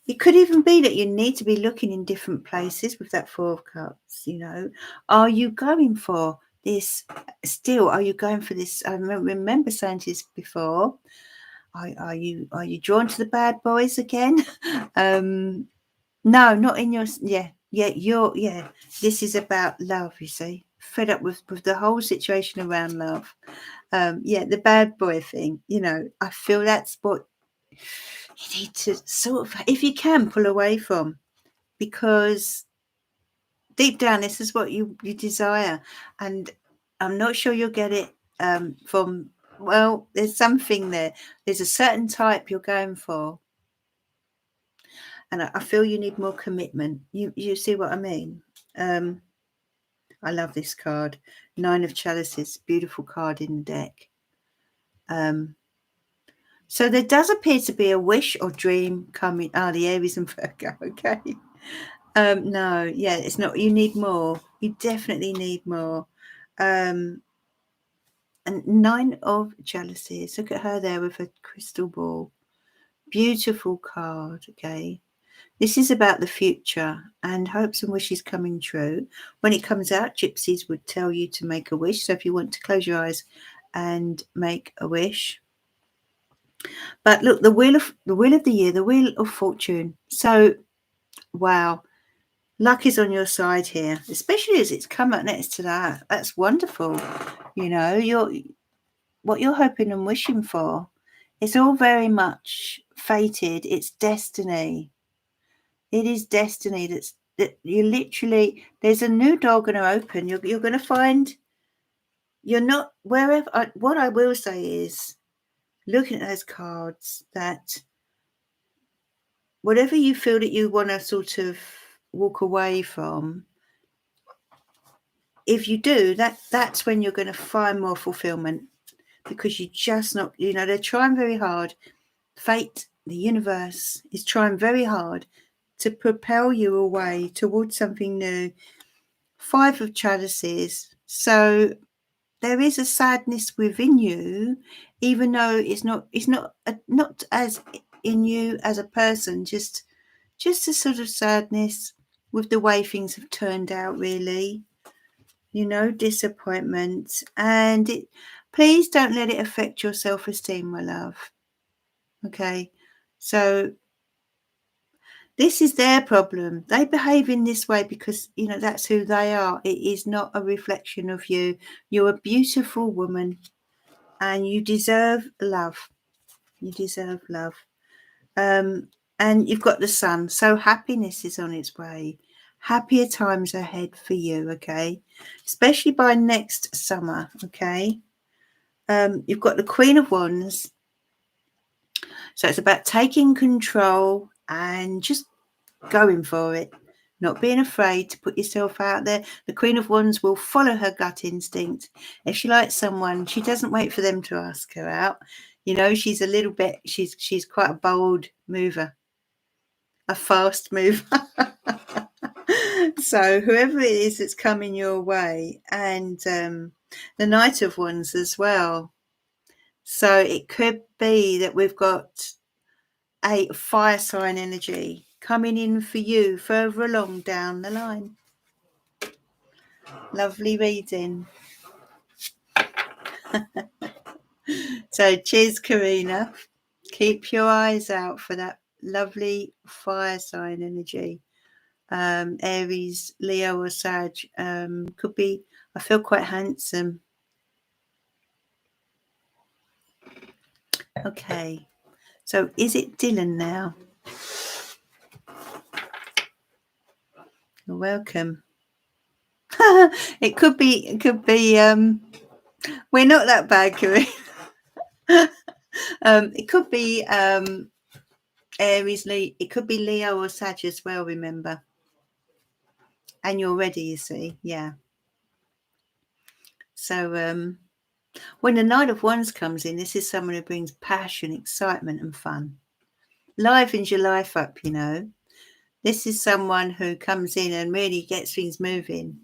it could even be that you need to be looking in different places with that 4 of Cups, you know. Are you going for this still? Are you going for this? I remember saying to this before. Are you drawn to the bad boys again? No, not in your, this is about love, you see. Fed up with the whole situation around love. The bad boy thing, you know, I feel that's what you need to sort of, if you can, pull away from, because deep down this is what you desire, and I'm not sure you'll get it from, well, there's something there. There's a certain type you're going for, and I feel you need more commitment. You see what I mean? I love this card, 9 of Chalices, beautiful card in the deck. So there does appear to be a wish or dream coming. The Aries and Virgo, okay. No, yeah, it's not. You need more. You definitely need more. And 9 of Chalices. Look at her there with a crystal ball. Beautiful card, okay. This is about the future and hopes and wishes coming true. When it comes out, gypsies would tell you to make a wish. So if you want to close your eyes and make a wish. But look, the wheel of the year, the wheel of fortune. So, wow, luck is on your side here, especially as it's come up next to that. That's wonderful. You know, what you're hoping and wishing for. It's all very much fated. It's destiny. It is destiny. That you literally, there's a new door going to open. You're going to find, you're not wherever. What I will say is, looking at those cards, that whatever you feel that you want to sort of walk away from, if you do, that's when you're going to find more fulfillment, because you just not, you know, they're trying very hard. Fate, the universe, is trying very hard to propel you away towards something new. 5 of Chalices. So there is a sadness within you, even though it's not as in you as a person, just a sort of sadness with the way things have turned out, really. You know, disappointment. And please don't let it affect your self-esteem, my love. Okay, so this is their problem. They behave in this way because, you know, that's who they are. It is not a reflection of you. You're a beautiful woman and you deserve love. You deserve love. And you've got the sun. So happiness is on its way. Happier times ahead for you, okay? Especially by next summer, okay? You've got the Queen of Wands. So it's about taking control and just going for it, not being afraid to put yourself out there. The Queen of Wands will follow her gut instinct. If she likes someone, she doesn't wait for them to ask her out. You know, she's a little bit, she's quite a bold mover, a fast mover. So whoever it is that's coming your way, and the Knight of Wands as well. So it could be that we've got a fire sign energy coming in for you further along down the line. Lovely reading. So cheers, Karina. Keep your eyes out for that lovely fire sign energy. Aries, Leo or Sag. Could be, I feel quite handsome. Okay, so is it Dylan now? You're welcome. It could be, we're not that bad, Corinne. It could be Aries, it could be Leo or Sag as well, remember. And you're ready, you see, yeah. So when the Knight of Wands comes in, this is someone who brings passion, excitement and fun. Livens your life up, you know. This is someone who comes in and really gets things moving.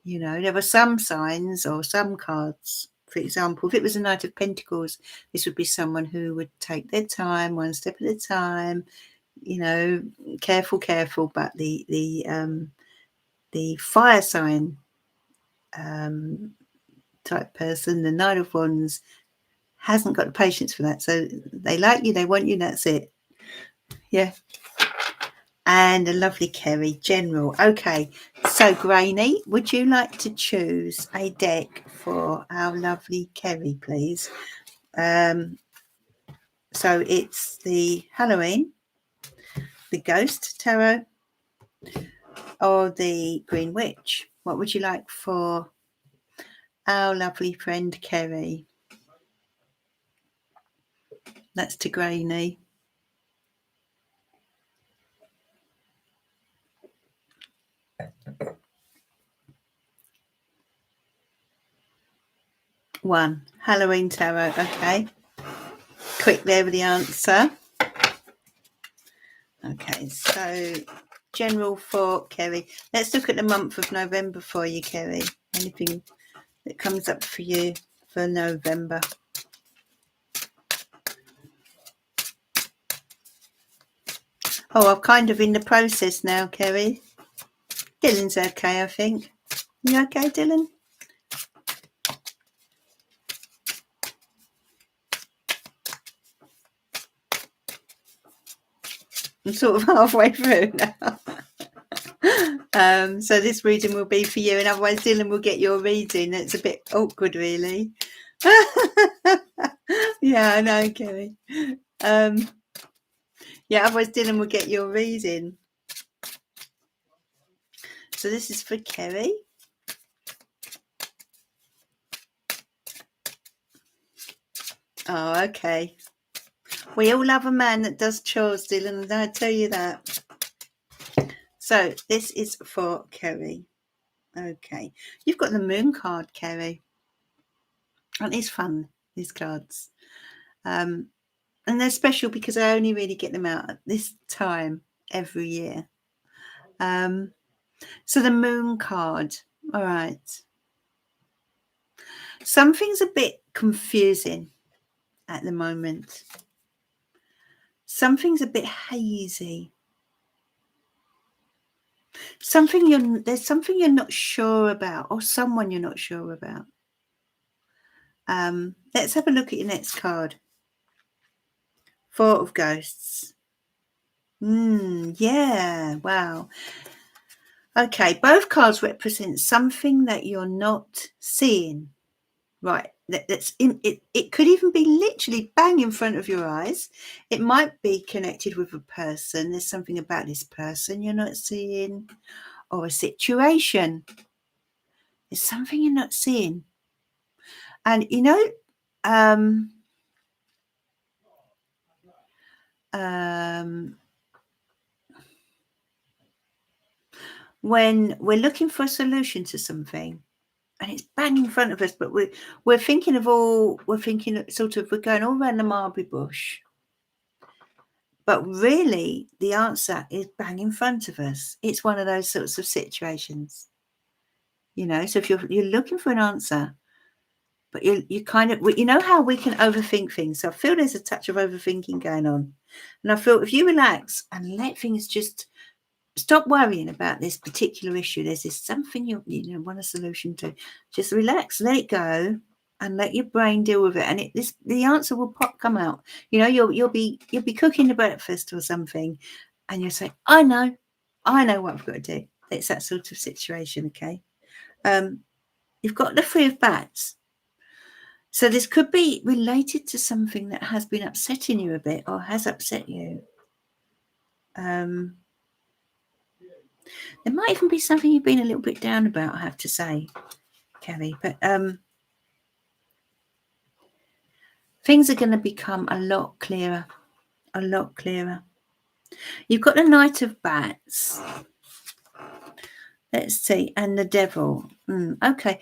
You know, there were some signs or some cards. For example, if it was a Knight of Pentacles, this would be someone who would take their time, one step at a time. You know, careful. But the fire sign type person, the Knight of Wands, hasn't got the patience for that. So they like you, they want you, that's it. Yeah. And a lovely Kerry, General. Okay, so Grainy, would you like to choose a deck for our lovely Kerry, please? So it's the Halloween, the Ghost Tarot, or the Green Witch. What would you like for our lovely friend Kerry? That's to Grainy. One, Halloween Tarot. Okay, quick there with the answer. Okay, so General for Kerry. Let's look at the month of November for you, Kerry. Anything that comes up for you for November? Oh, I'm kind of in the process now, Kerry. Dylan's okay, I think. You okay, Dylan? I'm sort of halfway through now. So this reading will be for you, and otherwise Dylan will get your reading. It's a bit awkward, really. Yeah, I know, Kerry. Yeah, otherwise Dylan will get your reading. So this is for Kerry. Oh, okay. We all love a man that does chores, Dylan, I tell you that. So this is for Kerry. Okay. You've got the moon card, Kerry. Aren't these fun, these cards? And they're special because I only really get them out at this time every year. So the moon card. All right. Something's a bit confusing at the moment. Something's a bit hazy. There's something you're not sure about, or someone you're not sure about. Let's have a look at your next card. Four of Ghosts. Yeah, wow. Okay, both cards represent something that you're not seeing. Right, it could even be literally bang in front of your eyes. It might be connected with a person. There's something about this person you're not seeing, or a situation. There's something you're not seeing. And you know, when we're looking for a solution to something and it's bang in front of us, but we're thinking we're going all around the mulberry bush, but really the answer is bang in front of us. It's one of those sorts of situations, you know. So if you're looking for an answer, but you kind of, you know how we can overthink things. So I feel there's a touch of overthinking going on, and I feel if you relax and let things just stop worrying about this particular issue. There's this something you want a solution to. Just relax, let it go, and let your brain deal with it. And the answer will come out. You know, you'll be cooking the breakfast or something, and you'll say, I know what I've got to do. It's that sort of situation, okay? You've got the Three of Bats. So this could be related to something that has been upsetting you a bit or has upset you. There might even be something you've been a little bit down about, I have to say, Kelly. But things are going to become a lot clearer. A lot clearer. You've got the Knight of Bats. Let's see. And the Devil. Okay.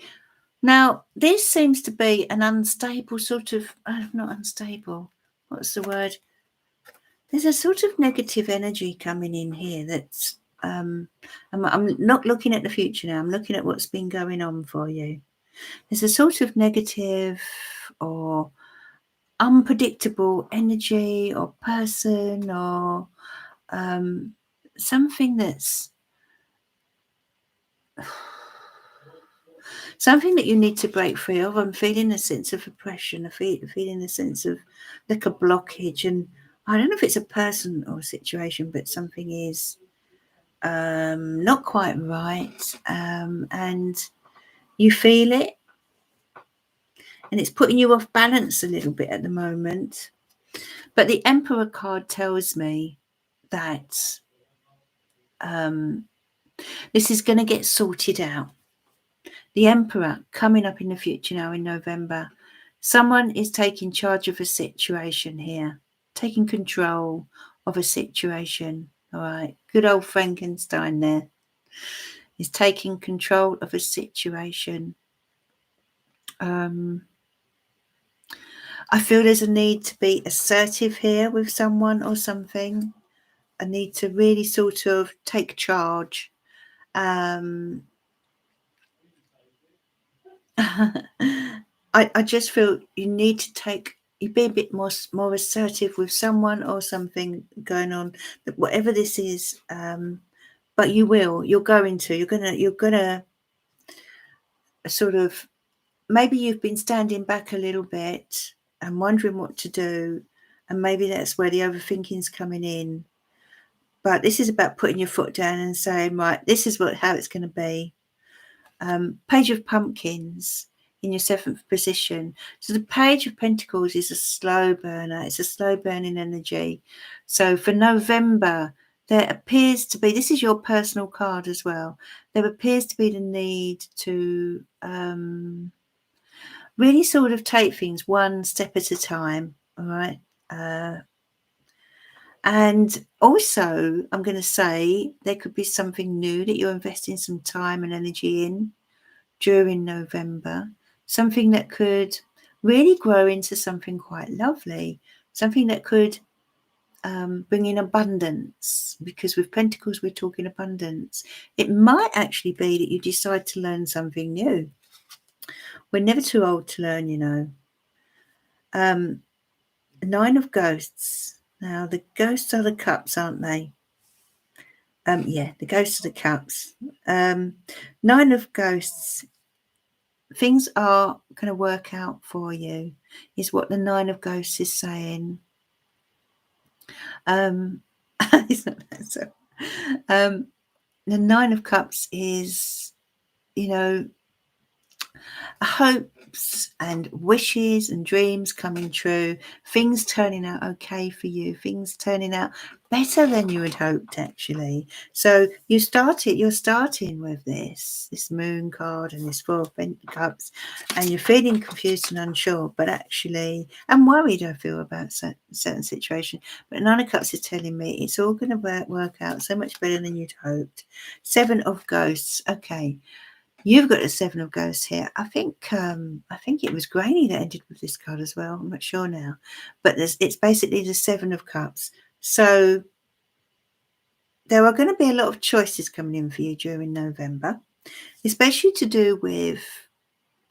Now, this seems to be an unstable sort of... not unstable. What's the word? There's a sort of negative energy coming in here that's... I'm not looking at the future now. I'm looking at what's been going on for you. There's a sort of negative or unpredictable energy or person or something that's... something that you need to break free of. I'm feeling a sense of oppression, feeling a sense of like a blockage. And I don't know if it's a person or a situation, but something is not quite right. And you feel it. And it's putting you off balance a little bit at the moment. But the Emperor card tells me that this is going to get sorted out. The Emperor coming up in the future now in November. Someone is taking charge of a situation here, taking control of a situation. All right. Good old Frankenstein there is taking control of a situation. I feel there's a need to be assertive here with someone or something. A need to really sort of take charge. I just feel you need to you be a bit more assertive with someone or something going on, whatever this is. But you're gonna sort of, maybe you've been standing back a little bit and wondering what to do, and maybe that's where the overthinking's coming in. But this is about putting your foot down and saying, right, this is how it's going to be. Page of Pumpkins in your 7th position. So the Page of Pentacles is a slow burner. It's a slow burning energy. So for November, there appears to be, this is your personal card as well, there appears to be the need to really sort of take things one step at a time. All right. And also, I'm going to say there could be something new that you're investing some time and energy in during November, something that could really grow into something quite lovely, something that could bring in abundance, because with Pentacles, we're talking abundance. It might actually be that you decide to learn something new. We're never too old to learn, you know. 9 of Ghosts. Now, the ghosts are the cups, aren't they? Yeah, the ghosts are the cups. 9 of Ghosts. Things are going to work out for you, is what the 9 of Ghosts is saying. Isn't that so? The 9 of Cups is, you know, hopes and wishes and dreams coming true, things turning out okay for you, things turning out better than you had hoped, actually. So you're starting with this Moon card and this 4 of Cups, and you're feeling confused and unsure, but actually, I'm worried, I feel, about certain situation. But 9 of Cups is telling me it's all going to work out so much better than you'd hoped. 7 of Ghosts. Okay. You've got a 7 of Ghosts here. I think it was Granny that ended with this card as well. I'm not sure now. But it's basically the 7 of Cups. So there are going to be a lot of choices coming in for you during November, especially to do with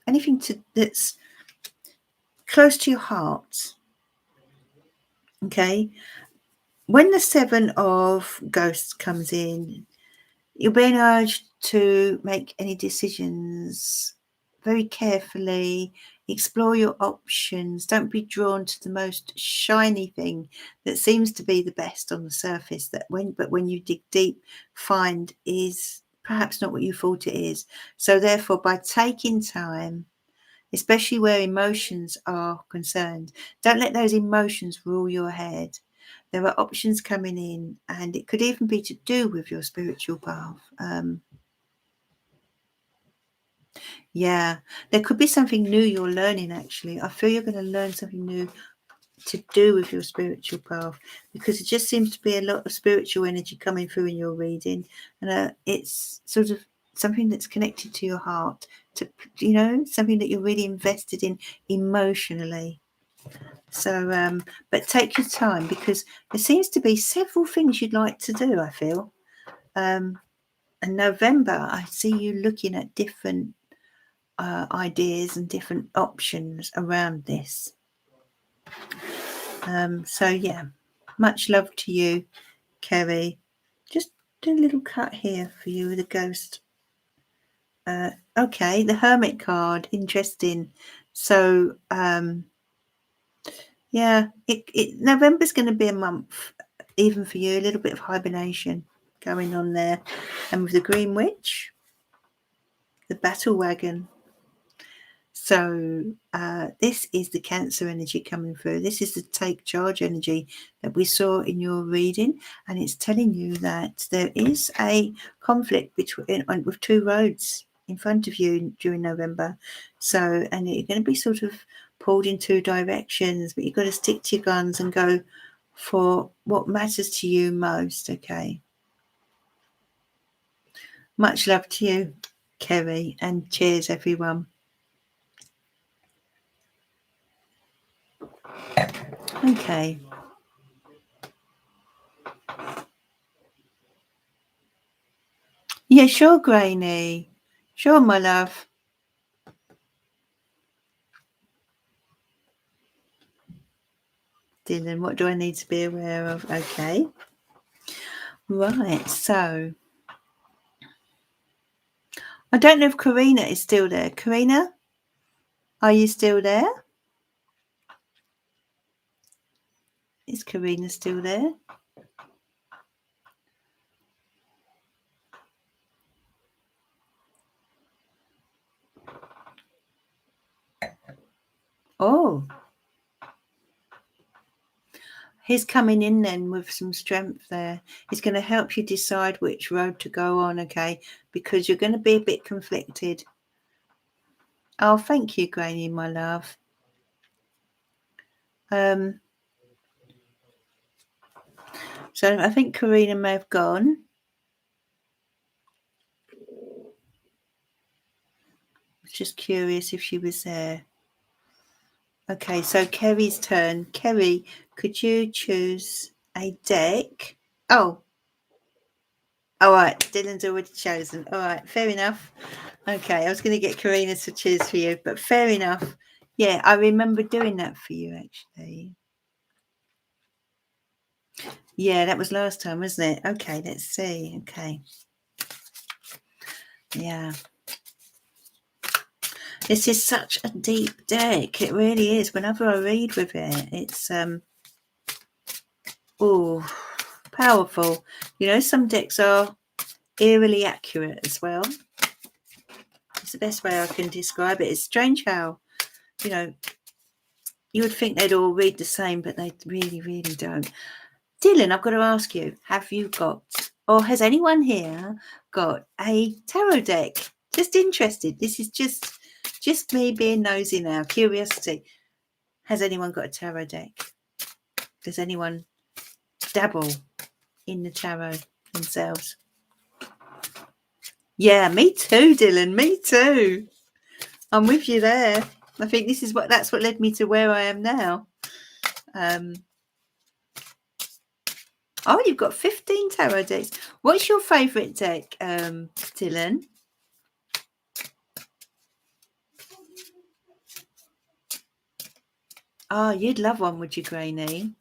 anything that's close to your heart. Okay? When the 7 of Ghosts comes in, you're being urged to make any decisions very carefully. Explore your options. Don't be drawn to the most shiny thing that seems to be the best on the surface, but when you dig deep, find is perhaps not what you thought it is. So therefore, by taking time, especially where emotions are concerned, don't let those emotions rule your head. There are options coming in, and it could even be to do with your spiritual path. Yeah, there could be something new you're learning, actually. I feel you're going to learn something new to do with your spiritual path, because it just seems to be a lot of spiritual energy coming through in your reading, and it's sort of something that's connected to your heart, to, you know, something that you're really invested in emotionally. So but take your time, because there seems to be several things you'd like to do, I feel. And November, I see you looking at different ideas and different options around this. So yeah, much love to you, Kerry. Just do a little cut here for you with a ghost. Okay, the Hermit card, interesting. So yeah, November's going to be a month, even for you, a little bit of hibernation going on there. And with the Green Witch, the Battle Wagon. So this is the Cancer energy coming through. This is the take charge energy that we saw in your reading, and it's telling you that there is a conflict with two roads in front of you during November. So, and you're going to be sort of pulled in two directions, but you've got to stick to your guns and go for what matters to you most. Okay. Much love to you, Kerry, and cheers, everyone. Okay. Yeah, sure, Grainy. Sure, my love. Dylan, what do I need to be aware of? Okay. Right, so I don't know if Karina is still there. Karina, are you still there? Is Karina still there? Oh, he's coming in then with some strength there. He's going to help you decide which road to go on, okay? Because you're going to be a bit conflicted. Oh, thank you, Grainy, my love. So I think Karina may have gone. I was just curious if she was there. Okay, so Kerry's turn. Kerry, could you choose a deck? Oh, all right. Dylan's already chosen. All right, fair enough. Okay, I was going to get Karina to choose for you, but fair enough. Yeah, I remember doing that for you, actually. Yeah, that was last time, wasn't it? Okay, let's see. Okay. Yeah. This is such a deep deck. It really is. Whenever I read with it, it's powerful. You know, some decks are eerily accurate as well. It's the best way I can describe it. It's strange how, you know, you would think they'd all read the same, but they really, really don't. Dylan, I've got to ask you, have you got, or has anyone here got a tarot deck? Just interested. This is just me being nosy now. Curiosity. Has anyone got a tarot deck? Does anyone dabble in the tarot themselves? Yeah, me too, Dylan. Me too. I'm with you there. I think that's what led me to where I am now. Oh, you've got 15 tarot decks. What's your favourite deck, Dylan? Oh, you'd love one, would you, Grainy?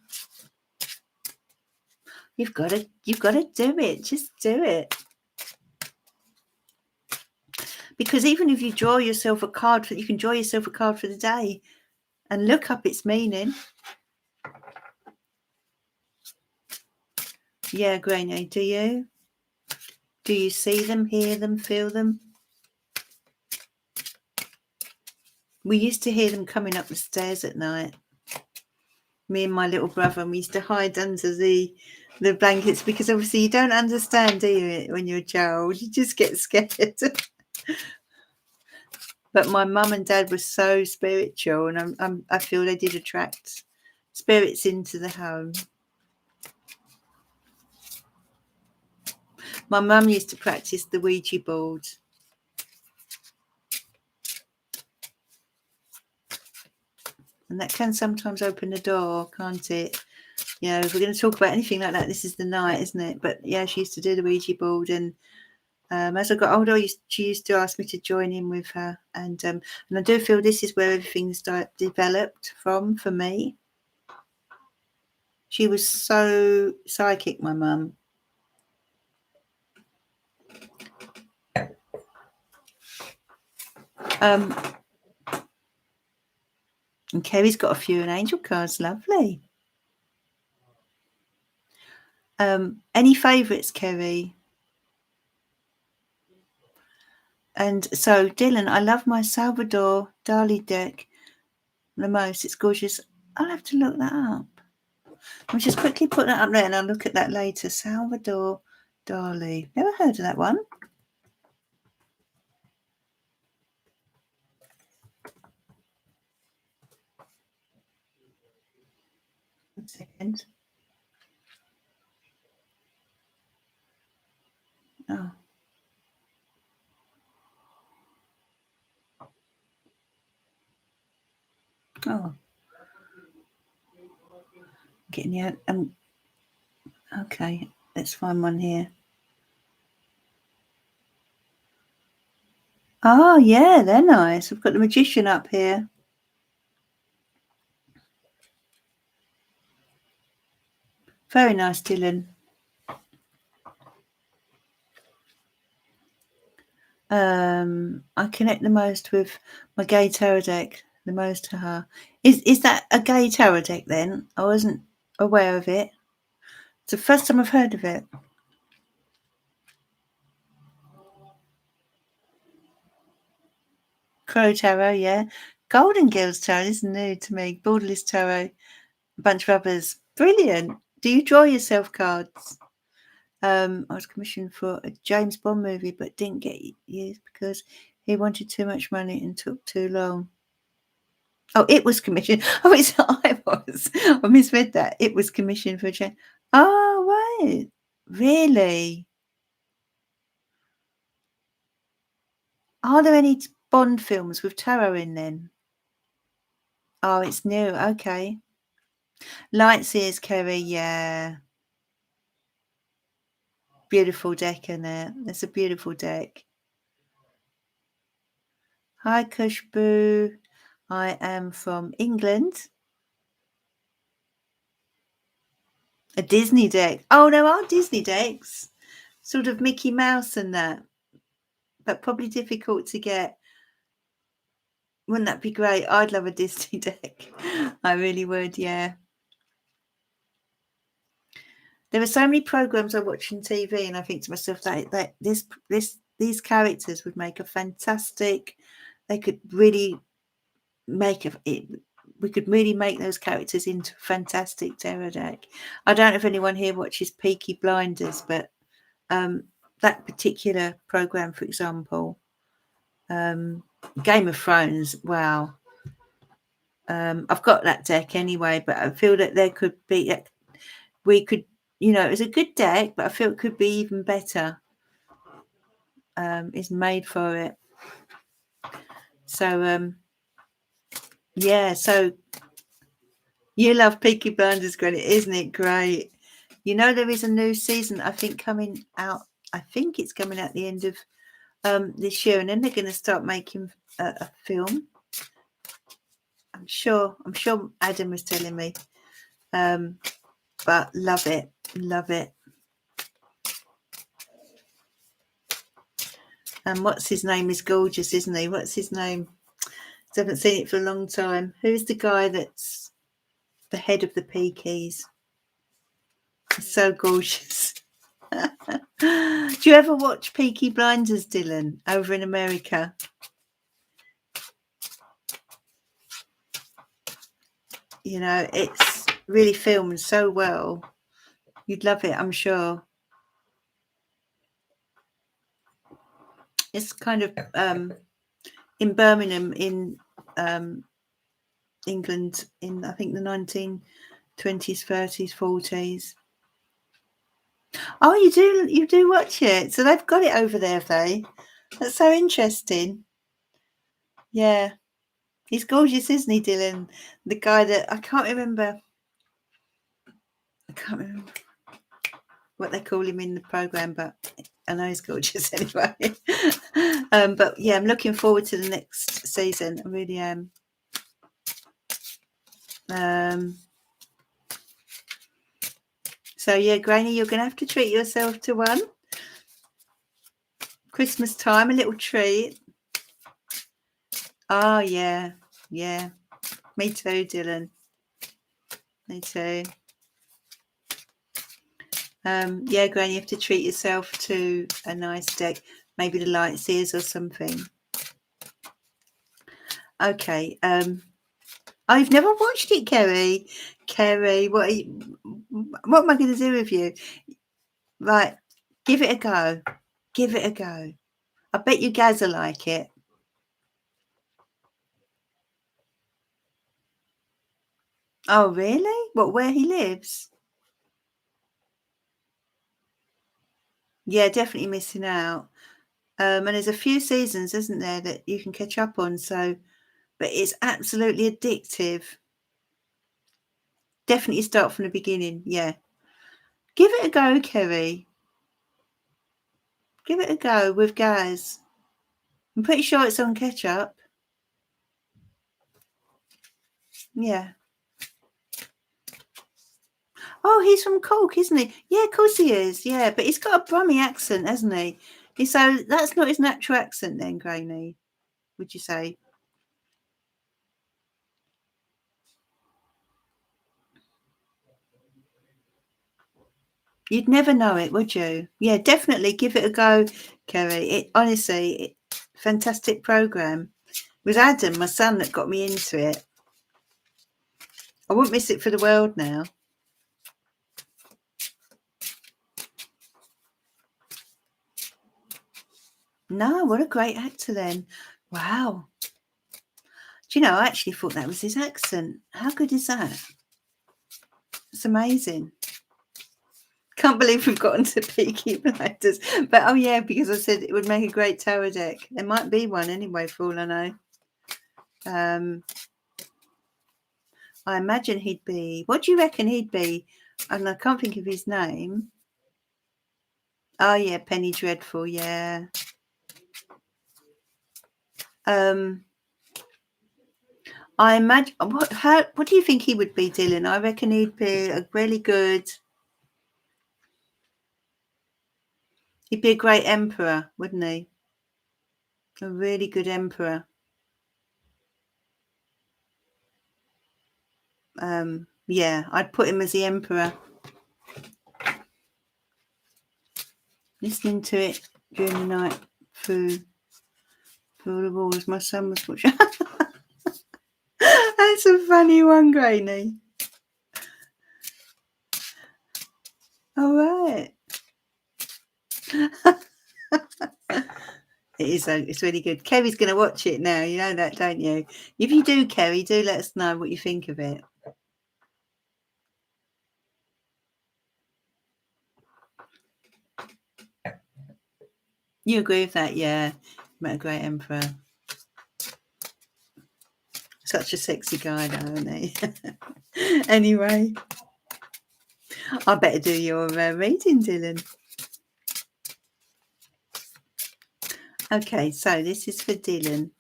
You've got to do it. Just do it. Because because even if you draw yourself a card, you can draw yourself a card for the day and look up its meaning. Yeah, Granny, do you? Do you see them, hear them, feel them? We used to hear them coming up the stairs at night. Me and my little brother, and we used to hide under the blankets, because obviously you don't understand, do you, when you're a child? You just get scared. But my mum and dad were so spiritual, and I feel they did attract spirits into the home. My mum used to practice the Ouija board. And that can sometimes open the door, can't it? You know, if we're going to talk about anything like that, this is the night, isn't it? But yeah, she used to do the Ouija board, and as I got older, she used to ask me to join in with her, and I do feel this is where everything's developed from for me. She was so psychic, my mum. And Kerry's got a few angel cards, lovely. Any favourites, Kerry? And so, Dylan, I love my Salvador Dali deck the most. It's gorgeous. I'll have to look that up. I'll just quickly put that up there, and I'll look at that later. Salvador Dali. Never heard of that one. One second. Oh. Oh. Getting you. Okay, let's find one here. Oh, yeah, they're nice. We've got the Magician up here. Very nice, Dylan. I connect the most with my gay tarot deck. The most to her. Is that a gay tarot deck then? I wasn't aware of it. It's the first time I've heard of it. Crow Tarot, yeah. Golden Girls Tarot is new to me. Borderless Tarot, a bunch of others. Brilliant. Do you draw yourself cards? I was commissioned for a James Bond movie, but didn't get used because he wanted too much money and took too long. Oh, it was commissioned. Oh, it's I was. I misread that. It was commissioned for a James. Oh, right. Really? Are there any Bond films with tarot in then? Oh, it's new. Okay. Lightseers, Kerry. Yeah. Beautiful deck in there. It's a beautiful deck. Hi, Kushboo. I am from England. A Disney deck. Oh, there are Disney decks. Sort of Mickey Mouse and that. But probably difficult to get. Wouldn't that be great? I'd love a Disney deck. I really would, yeah. There are so many programs I watch on TV, and I think to myself that these characters would make a fantastic. They could really make it. We could really make those characters into a fantastic tarot deck. I don't know if anyone here watches Peaky Blinders, but that particular program, for example, Game of Thrones. Wow. I've got that deck anyway, but I feel that there could be. We could. You know, it's a good deck, but I feel it could be even better. It's made for it. So, yeah. So you love Peaky Blinders, Granny, isn't it great? You know, there is a new season, I think, coming out. I think it's coming out the end of this year, and then they're going to start making a film. I'm sure Adam was telling me. But love it. And what's his name is gorgeous, isn't he? What's his name? I haven't seen it for a long time. Who's the guy that's the head of the Peakeys? He's so gorgeous. Do you ever watch Peaky Blinders, Dylan, over in America? You know, it's really filmed so well. You'd love it, I'm sure. It's kind of in Birmingham in England in, I think, the 1920s, 30s, 40s. Oh, you do watch it. So they've got it over there, have they? That's so interesting. Yeah. He's gorgeous, isn't he, Dylan? The guy that I can't remember what they call him in the program, but I know he's gorgeous anyway. But yeah, I'm looking forward to the next season. I really am. So yeah, Granny, you're going to have to treat yourself to one. Christmas time, a little treat. Oh yeah, yeah. Me too, Dylan. Me too. Yeah, Granny, you have to treat yourself to a nice deck, maybe the Light Ears or something. Okay. Oh, you've never watched it, Kerry. Kerry, what am I going to do with you? Right, give it a go. Give it a go. I bet you Gaz will like it. Oh, really? What, where he lives? Yeah, definitely missing out. And there's a few seasons, isn't there, that you can catch up on. So, but it's absolutely addictive. Definitely start from the beginning. Yeah. Give it a go, Kerry. Give it a go with Gaz. I'm pretty sure it's on catch up. Yeah. Oh, he's from Cork, isn't he? Yeah, of course he is. Yeah, but he's got a Brummie accent, hasn't he? So that's not his natural accent then, Granny, would you say? You'd never know it, would you? Yeah, definitely give it a go, Kerry. Honestly, fantastic program. It was Adam, my son, that got me into it. I wouldn't miss it for the world now. No, what a great actor then. Wow. Do you know, I actually thought that was his accent. How good is that? It's amazing. Can't believe we've gotten to Peaky Blinders. But oh yeah, because I said it would make a great tower deck. There might be one anyway, for all I know. I imagine he'd be. What do you reckon he'd be? And I can't think of his name. Oh yeah, Penny Dreadful. Yeah. I imagine. What do you think he would be, Dylan? I reckon he'd be a really good. He'd be a great emperor, wouldn't he? A really good emperor. Yeah, I'd put him as the emperor. Listening to it during the night through the walls. My son was watching. That's a funny one, Granny. All right. It is. It's really good. Kerry's going to watch it now. You know that, don't you? If you do, Kerry, do let us know what you think of it. You agree with that? Yeah. Met a great emperor. Such a sexy guy, though, isn't he? Anyway, I better do your reading, Dylan. Okay, so this is for Dylan.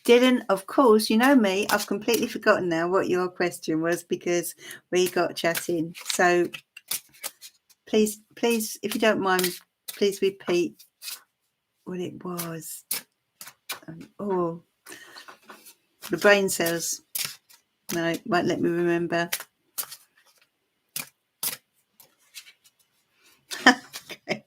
Dylan, of course, you know me. I've completely forgotten now what your question was because we got chatting. So please, if you don't mind, please repeat what it was. Oh, the brain cells. No, it won't let me remember. Okay.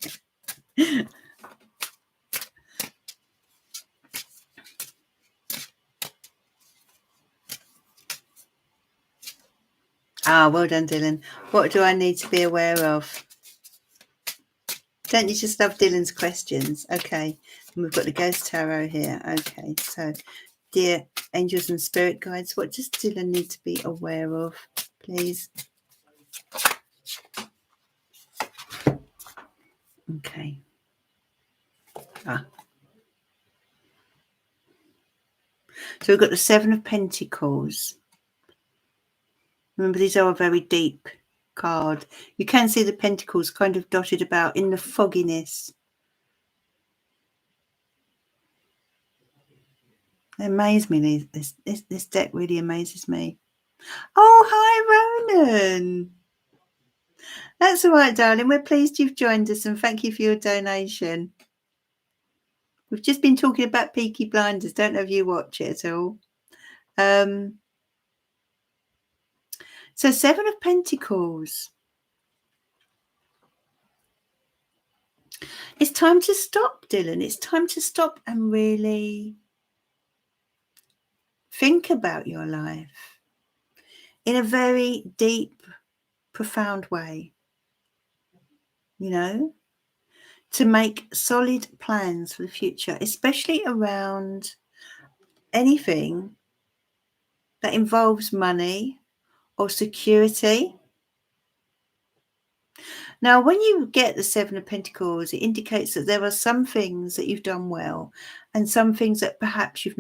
Ah, well done, Dylan. What do I need to be aware of? Don't you just love Dylan's questions? Okay. And we've got the Ghost Tarot here. Okay. So, dear angels and spirit guides, what does Dylan need to be aware of, please? Okay. Ah. So we've got the Seven of Pentacles. Remember, these are a very deep card. You can see the pentacles kind of dotted about in the fogginess. They amaze me. This deck really amazes me. Oh, hi, Ronan. That's all right, darling. We're pleased you've joined us, and thank you for your donation. We've just been talking about Peaky Blinders. Don't know if you watch it at all. So Seven of Pentacles. It's time to stop, Dylan. It's time to stop and really think about your life in a very deep, profound way. You know, to make solid plans for the future, especially around anything that involves money or security. Now, when you get the Seven of Pentacles, it indicates that there are some things that you've done well, and some things that perhaps you've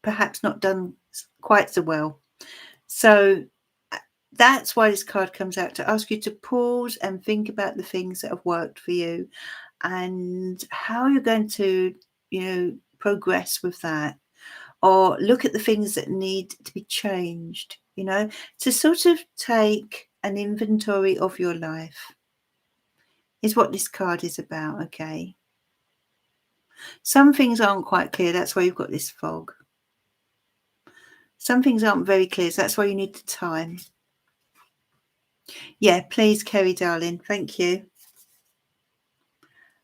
perhaps not done quite so well. So that's why this card comes out, to ask you to pause and think about the things that have worked for you and how you're going to, progress with that, or look at the things that need to be changed, to sort of take an inventory of your life is what this card is about. Okay. Some things aren't quite clear. That's why you've got this fog. Some things aren't very clear. So that's why you need the time. Yeah, please, Kerry, darling. Thank you.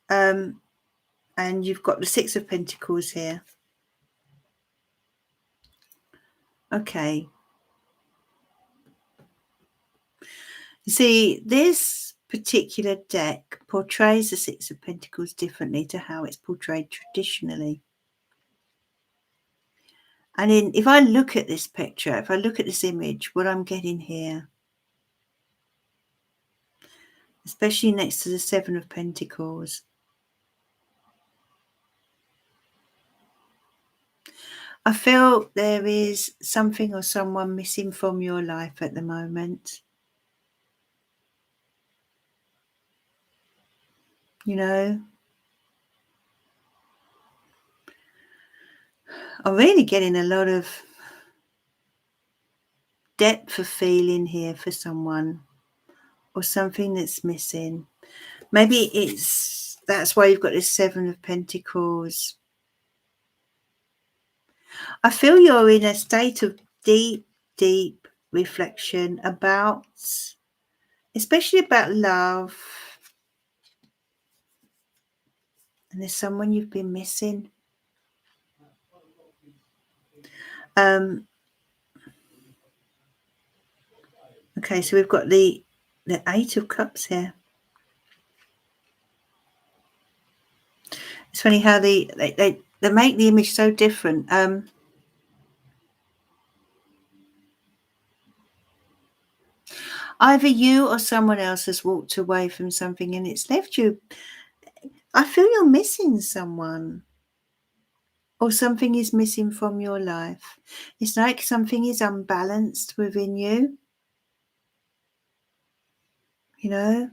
And you've got the Six of Pentacles here. Okay. You see, this particular deck portrays the Six of Pentacles differently to how it's portrayed traditionally. And if I look at this picture, if I look at this image, what I'm getting here, especially next to the Seven of Pentacles, I feel there is something or someone missing from your life at the moment. I'm really getting a lot of depth of feeling here for someone, or something that's missing. Maybe that's why you've got this Seven of Pentacles. I feel you're in a state of deep, deep reflection about, especially about love. And there's someone you've been missing. Okay, so we've got the Eight of Cups here. It's funny how they make the image so different. Either you or someone else has walked away from something and it's left you. I feel you're missing someone, or something is missing from your life. It's like something is unbalanced within you, and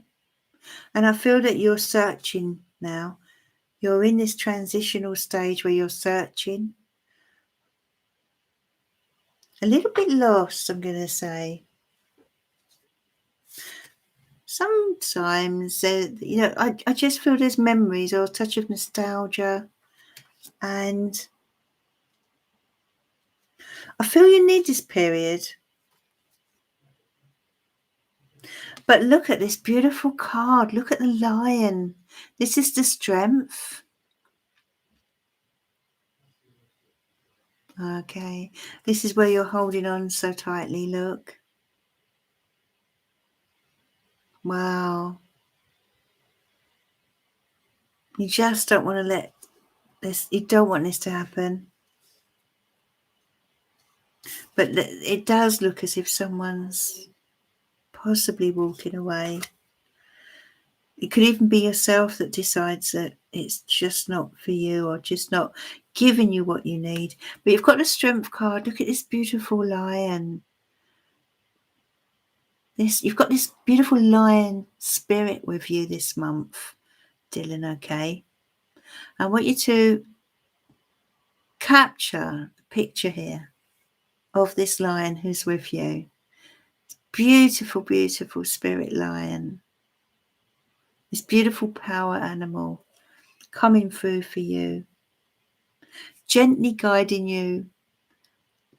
I feel that you're searching now. You're in this transitional stage where you're searching. A little bit lost, I'm going to say. sometimes, I just feel there's memories or a touch of nostalgia, and I feel you need this period. But look at this beautiful card. Look at the lion. This is the strength. Okay. This is where you're holding on so tightly. Look. Wow. You just don't want to let this, you don't want this to happen. But it does look as if someone's possibly walking away. It could even be yourself that decides that it's just not for you, or just not giving you what you need. But you've got the strength card. Look at this beautiful lion. You've got this beautiful lion spirit with you this month, Dylan, okay? I want you to capture the picture here of this lion who's with you. Beautiful, beautiful spirit lion. This beautiful power animal coming through for you, gently guiding you,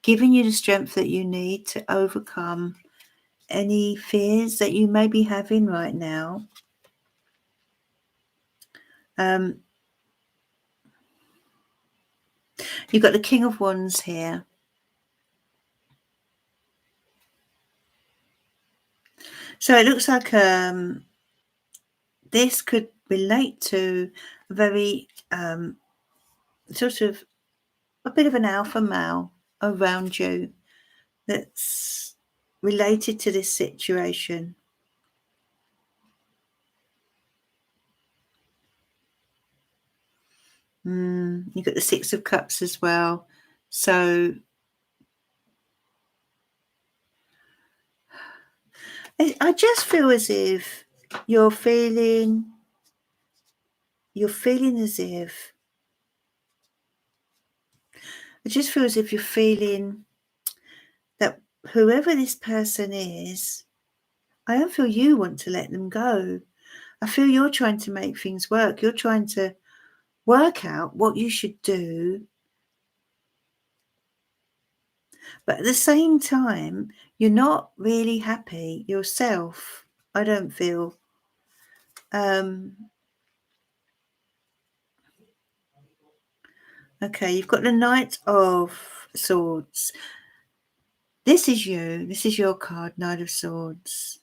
giving you the strength that you need to overcome any fears that you may be having right now. You've got the King of Wands here. So it looks like this could relate to a very sort of a bit of an alpha male around you that's related to this situation. You've got the Six of Cups as well. So I just feel as if you're feeling as if, I just feel as if you're feeling that whoever this person is, I don't feel you want to let them go. I feel you're trying to make things work. You're trying to work out what you should do. But at the same time, you're not really happy yourself, I don't feel. Okay, you've got the Knight of Swords. This is you. This is your card, Knight of Swords.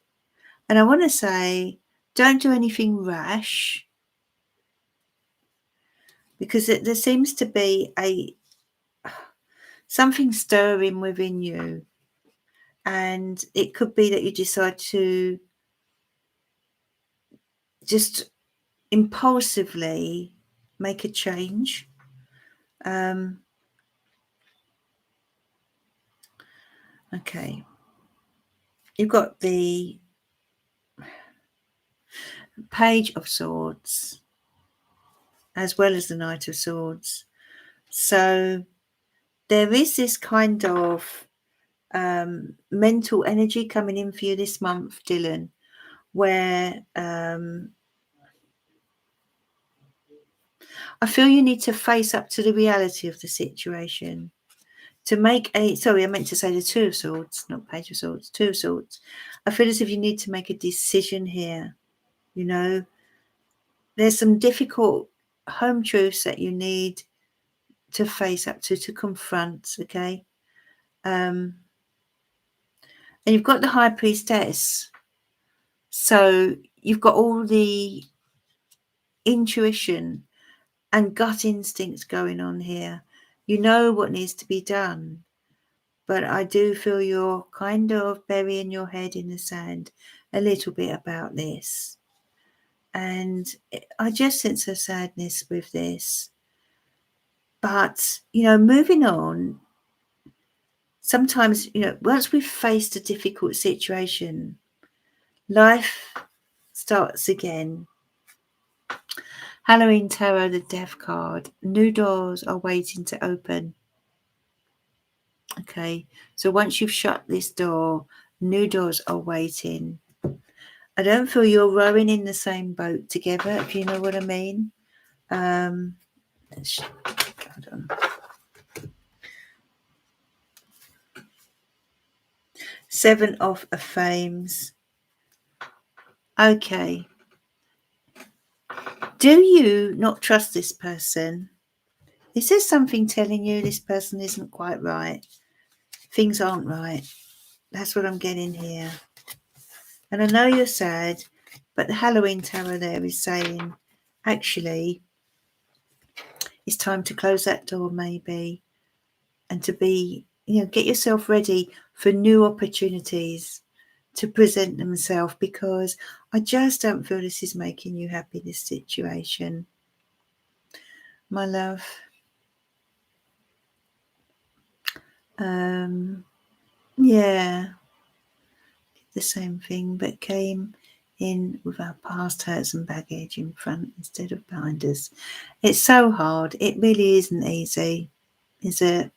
And I want to say, don't do anything rash, because there seems to be something stirring within you. And it could be that you decide to just impulsively make a change. Okay. You've got the Page of Swords as well as the Knight of Swords. So there is this kind of mental energy coming in for you this month, Dylan, where I feel you need to face up to the reality of the situation. To make I meant to say the Two of Swords, not Page of Swords, Two of Swords. I feel as if you need to make a decision here. You know, there's some difficult home truths that you need to face up to confront, okay? And you've got the High Priestess. So you've got all the intuition and gut instincts going on here. You know what needs to be done. But I do feel you're kind of burying your head in the sand a little bit about this. And I just sense a sadness with this. But, moving on, sometimes, once we've faced a difficult situation, life starts again. Halloween Tarot, the Death card. New doors are waiting to open. Okay, so once you've shut this door, new doors are waiting. I don't feel you're rowing in the same boat together, if you know what I mean. Hold on. Seven of Fames. Okay. Do you not trust this person? Is there something telling you this person isn't quite right? Things aren't right. That's what I'm getting here. And I know you're sad, but the Halloween tarot there is saying, actually, it's time to close that door maybe, and to be, get yourself ready for new opportunities to present themselves, because I just don't feel this is making you happy, this situation, my love. Yeah, the same thing, but came in with our past hurts and baggage in front instead of behind us. It's so hard. It really isn't easy, is it?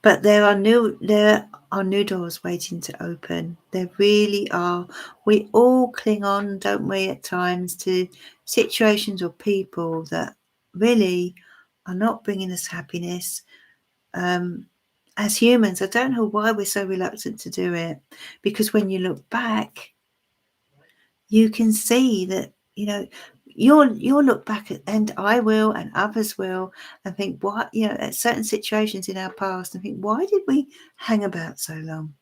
But there are new doors waiting to open. There really are. We all cling on, don't we, at times, to situations or people that really are not bringing us happiness. As humans, I don't know why we're so reluctant to do it, because when you look back, you can see that, you'll look back at, and I will, and others will, and think, what, at certain situations in our past, and think, why did we hang about so long?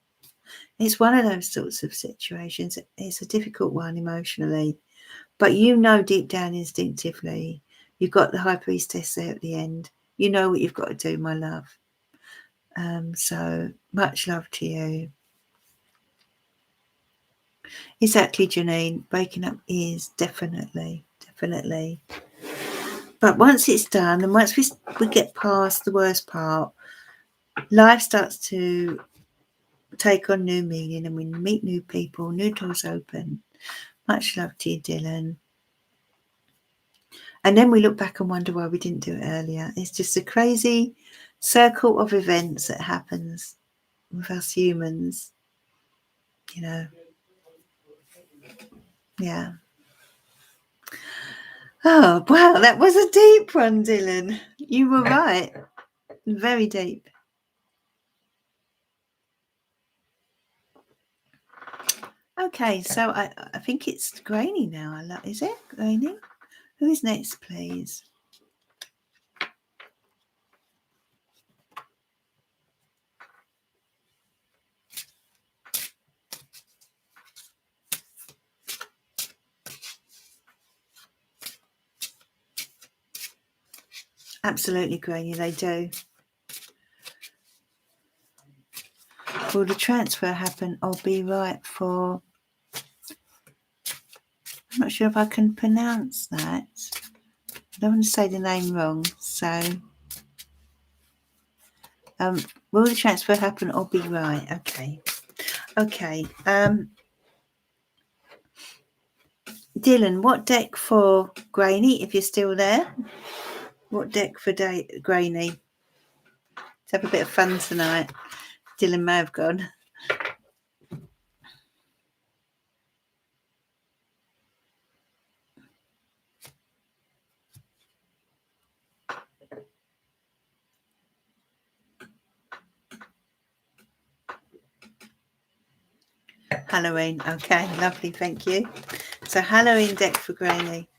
It's one of those sorts of situations. It's a difficult one emotionally, but deep down instinctively, you've got the High Priestess there at the end. You know what you've got to do, my love. So much love to you. Exactly, Janine. Breaking up is definitely. But once it's done, and once we get past the worst part, life starts to take on new meaning, and we meet new people, new doors open. Much love to you, Dylan. And then we look back and wonder why we didn't do it earlier. It's just a crazy circle of events that happens with us humans, Yeah. Oh, wow, that was a deep one, Dylan. You were right. Very deep. Okay, so I think it's Grainy now. Is it Grainy? Who is next, please? Absolutely, Grainy, they do. Will the transfer happen or be right for... I'm not sure if I can pronounce that. I don't want to say the name wrong, so... will the transfer happen or be right? Okay. Dylan, what deck for Grainy, if you're still there? What deck for Grainy? Let's have a bit of fun tonight. Dylan may have gone. Halloween. Okay, lovely. Thank you. So Halloween deck for Grainy.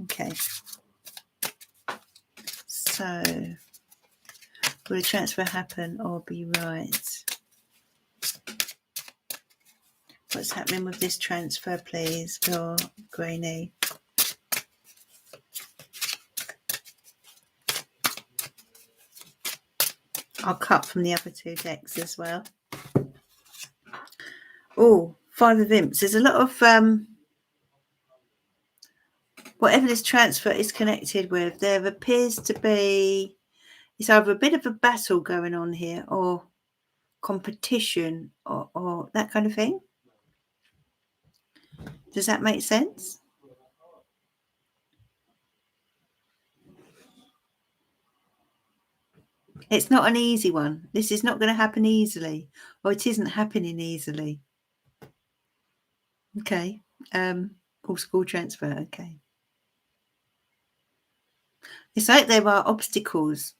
Okay. So will the transfer happen or be right? What's happening with this transfer, please, for Grainy? I'll cut from the other two decks as well. Oh, Five of Imps. There's a lot of whatever this transfer is connected with, there appears to be, it's either a bit of a battle going on here or competition or that kind of thing. Does that make sense? It's not an easy one. This is not going to happen easily, or it isn't happening easily. Okay. Or school transfer. Okay. It's like there are obstacles,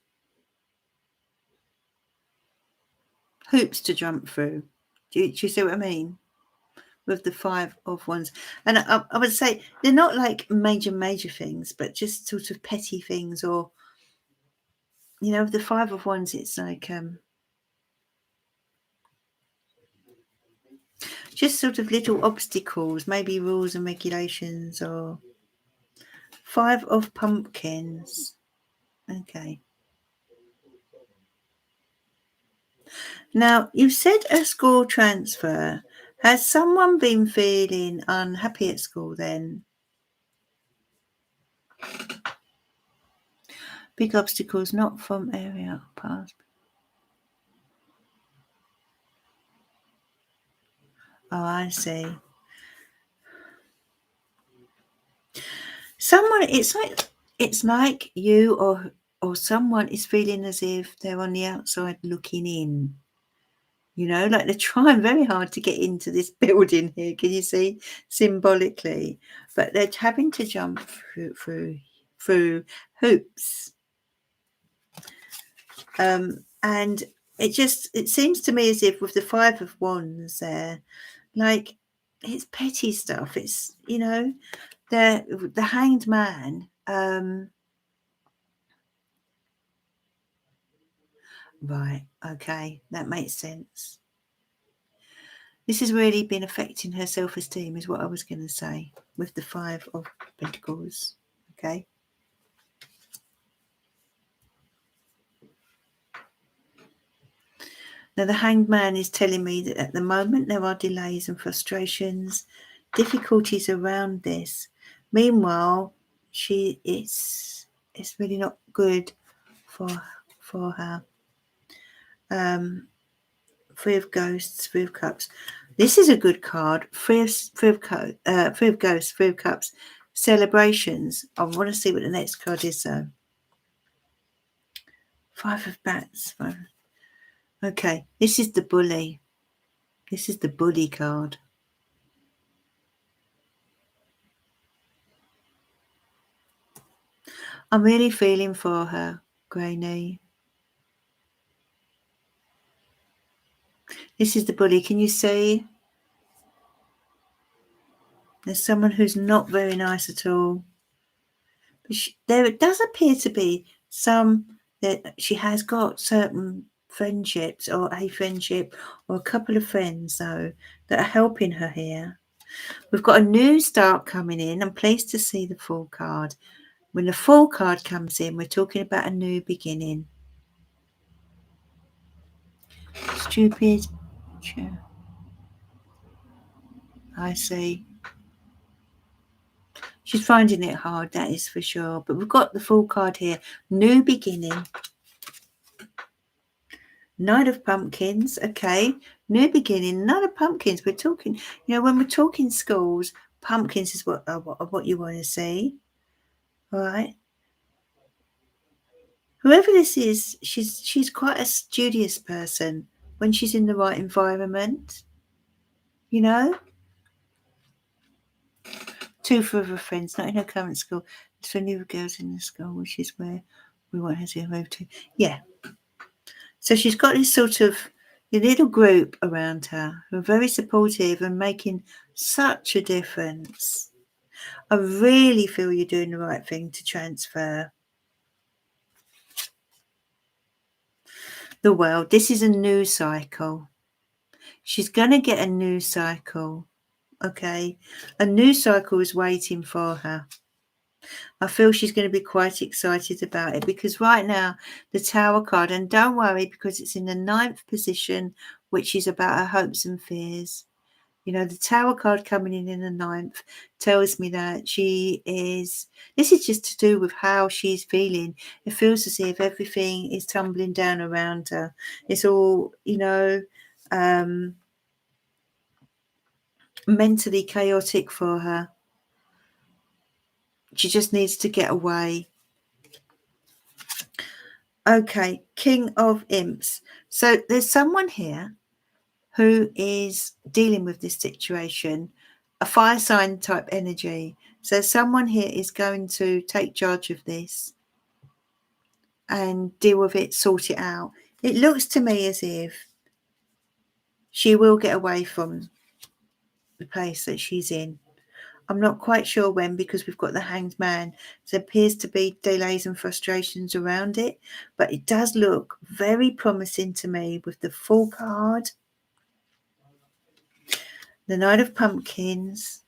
hoops to jump through. Do you see what I mean? With the 5 of Wands. And I would say they're not like major things, but just sort of petty things, or, you know, the 5 of Wands, it's like just sort of little obstacles, maybe rules and regulations, or 5 of Pumpkins. Okay. Now, you've said a school transfer. Has someone been feeling unhappy at school then? Big obstacles, not from area past. Oh, I see. Someone, it's like you or someone is feeling as if they're on the outside looking in. You know, like they're trying very hard to get into this building here. Can you see symbolically? But they're having to jump through hoops. And it seems to me as if with the 5 of Wands there, like it's petty stuff. It's, you know, the Hanged Man. Right. Okay. That makes sense. This has really been affecting her self-esteem, is what I was going to say, with the 5 of Pentacles. Okay. Now, the Hanged Man is telling me that at the moment there are delays and frustrations, difficulties around this. Meanwhile, it's really not good for her. 3 of Ghosts, 3 of Cups. This is a good card. 3 of Ghosts, 3 of Cups. Celebrations. I want to see what the next card is, though. 5 of Bats. Okay, this is the Bully. This is the Bully card. I'm really feeling for her, Grainy. This is the Bully. Can you see? There's someone who's not very nice at all. But there does appear to be some that she has got certain friendships, or a friendship, or a couple of friends, though, that are helping her here. We've got a new start coming in. I'm pleased to see the Fool card. When the Fool card comes in, we're talking about a new beginning. Stupid. I see. She's finding it hard, that is for sure. But we've got the Fool card here. New beginning. Knight of Pumpkins. Okay. New beginning. Knight of Pumpkins. We're talking, you know, when we're talking schools, pumpkins is what you want to see. All right. Whoever this is, she's quite a studious person when she's in the right environment. You know? 2 for her friends, not in her current school. It's for new girls in the school, which is where we want her to move to. Yeah. So she's got this sort of little group around her who are very supportive and making such a difference. I really feel you're doing the right thing to transfer. The World. This is a new cycle. She's going to get a new cycle. Okay. A new cycle is waiting for her. I feel she's going to be quite excited about it, because right now the Tower card, and don't worry because it's in the 9th position, which is about her hopes and fears. You know, the Tower card coming in the 9th tells me that this is just to do with how she's feeling. It feels as if everything is tumbling down around her. It's all, you know, mentally chaotic for her. She just needs to get away. Okay, King of Imps. So there's someone here who is dealing with this situation, a fire sign type energy. So someone here is going to take charge of this and deal with it, sort it out. It looks to me as if she will get away from the place that she's in. I'm not quite sure when, because we've got the Hanged Man. There appears to be delays and frustrations around it, but it does look very promising to me with the Fool card, the Knight of Pumpkins.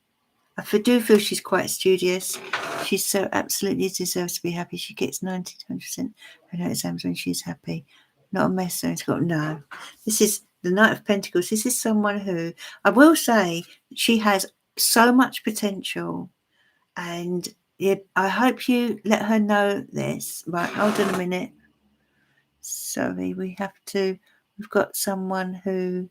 I do feel she's quite studious. She's so absolutely deserves to be happy. She gets 90-100% of her exams when she's happy. Not a mess. So it's got no. This is the Knight of Pentacles. This is someone who, I will say, she has so much potential. And I hope you let her know this. Right, hold on a minute. Sorry, we've got someone who,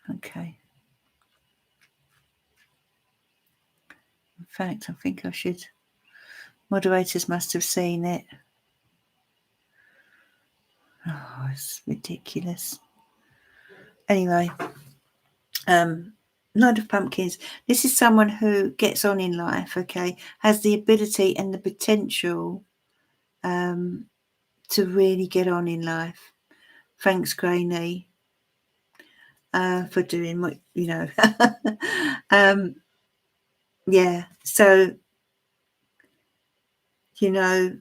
okay. In fact, I think I should, moderators must have seen it. Oh, it's ridiculous. Anyway, Knight of Pumpkins. This is someone who gets on in life, okay, has the ability and the potential to really get on in life. Thanks, Granny, for doing what, you know. Yeah, so, you know,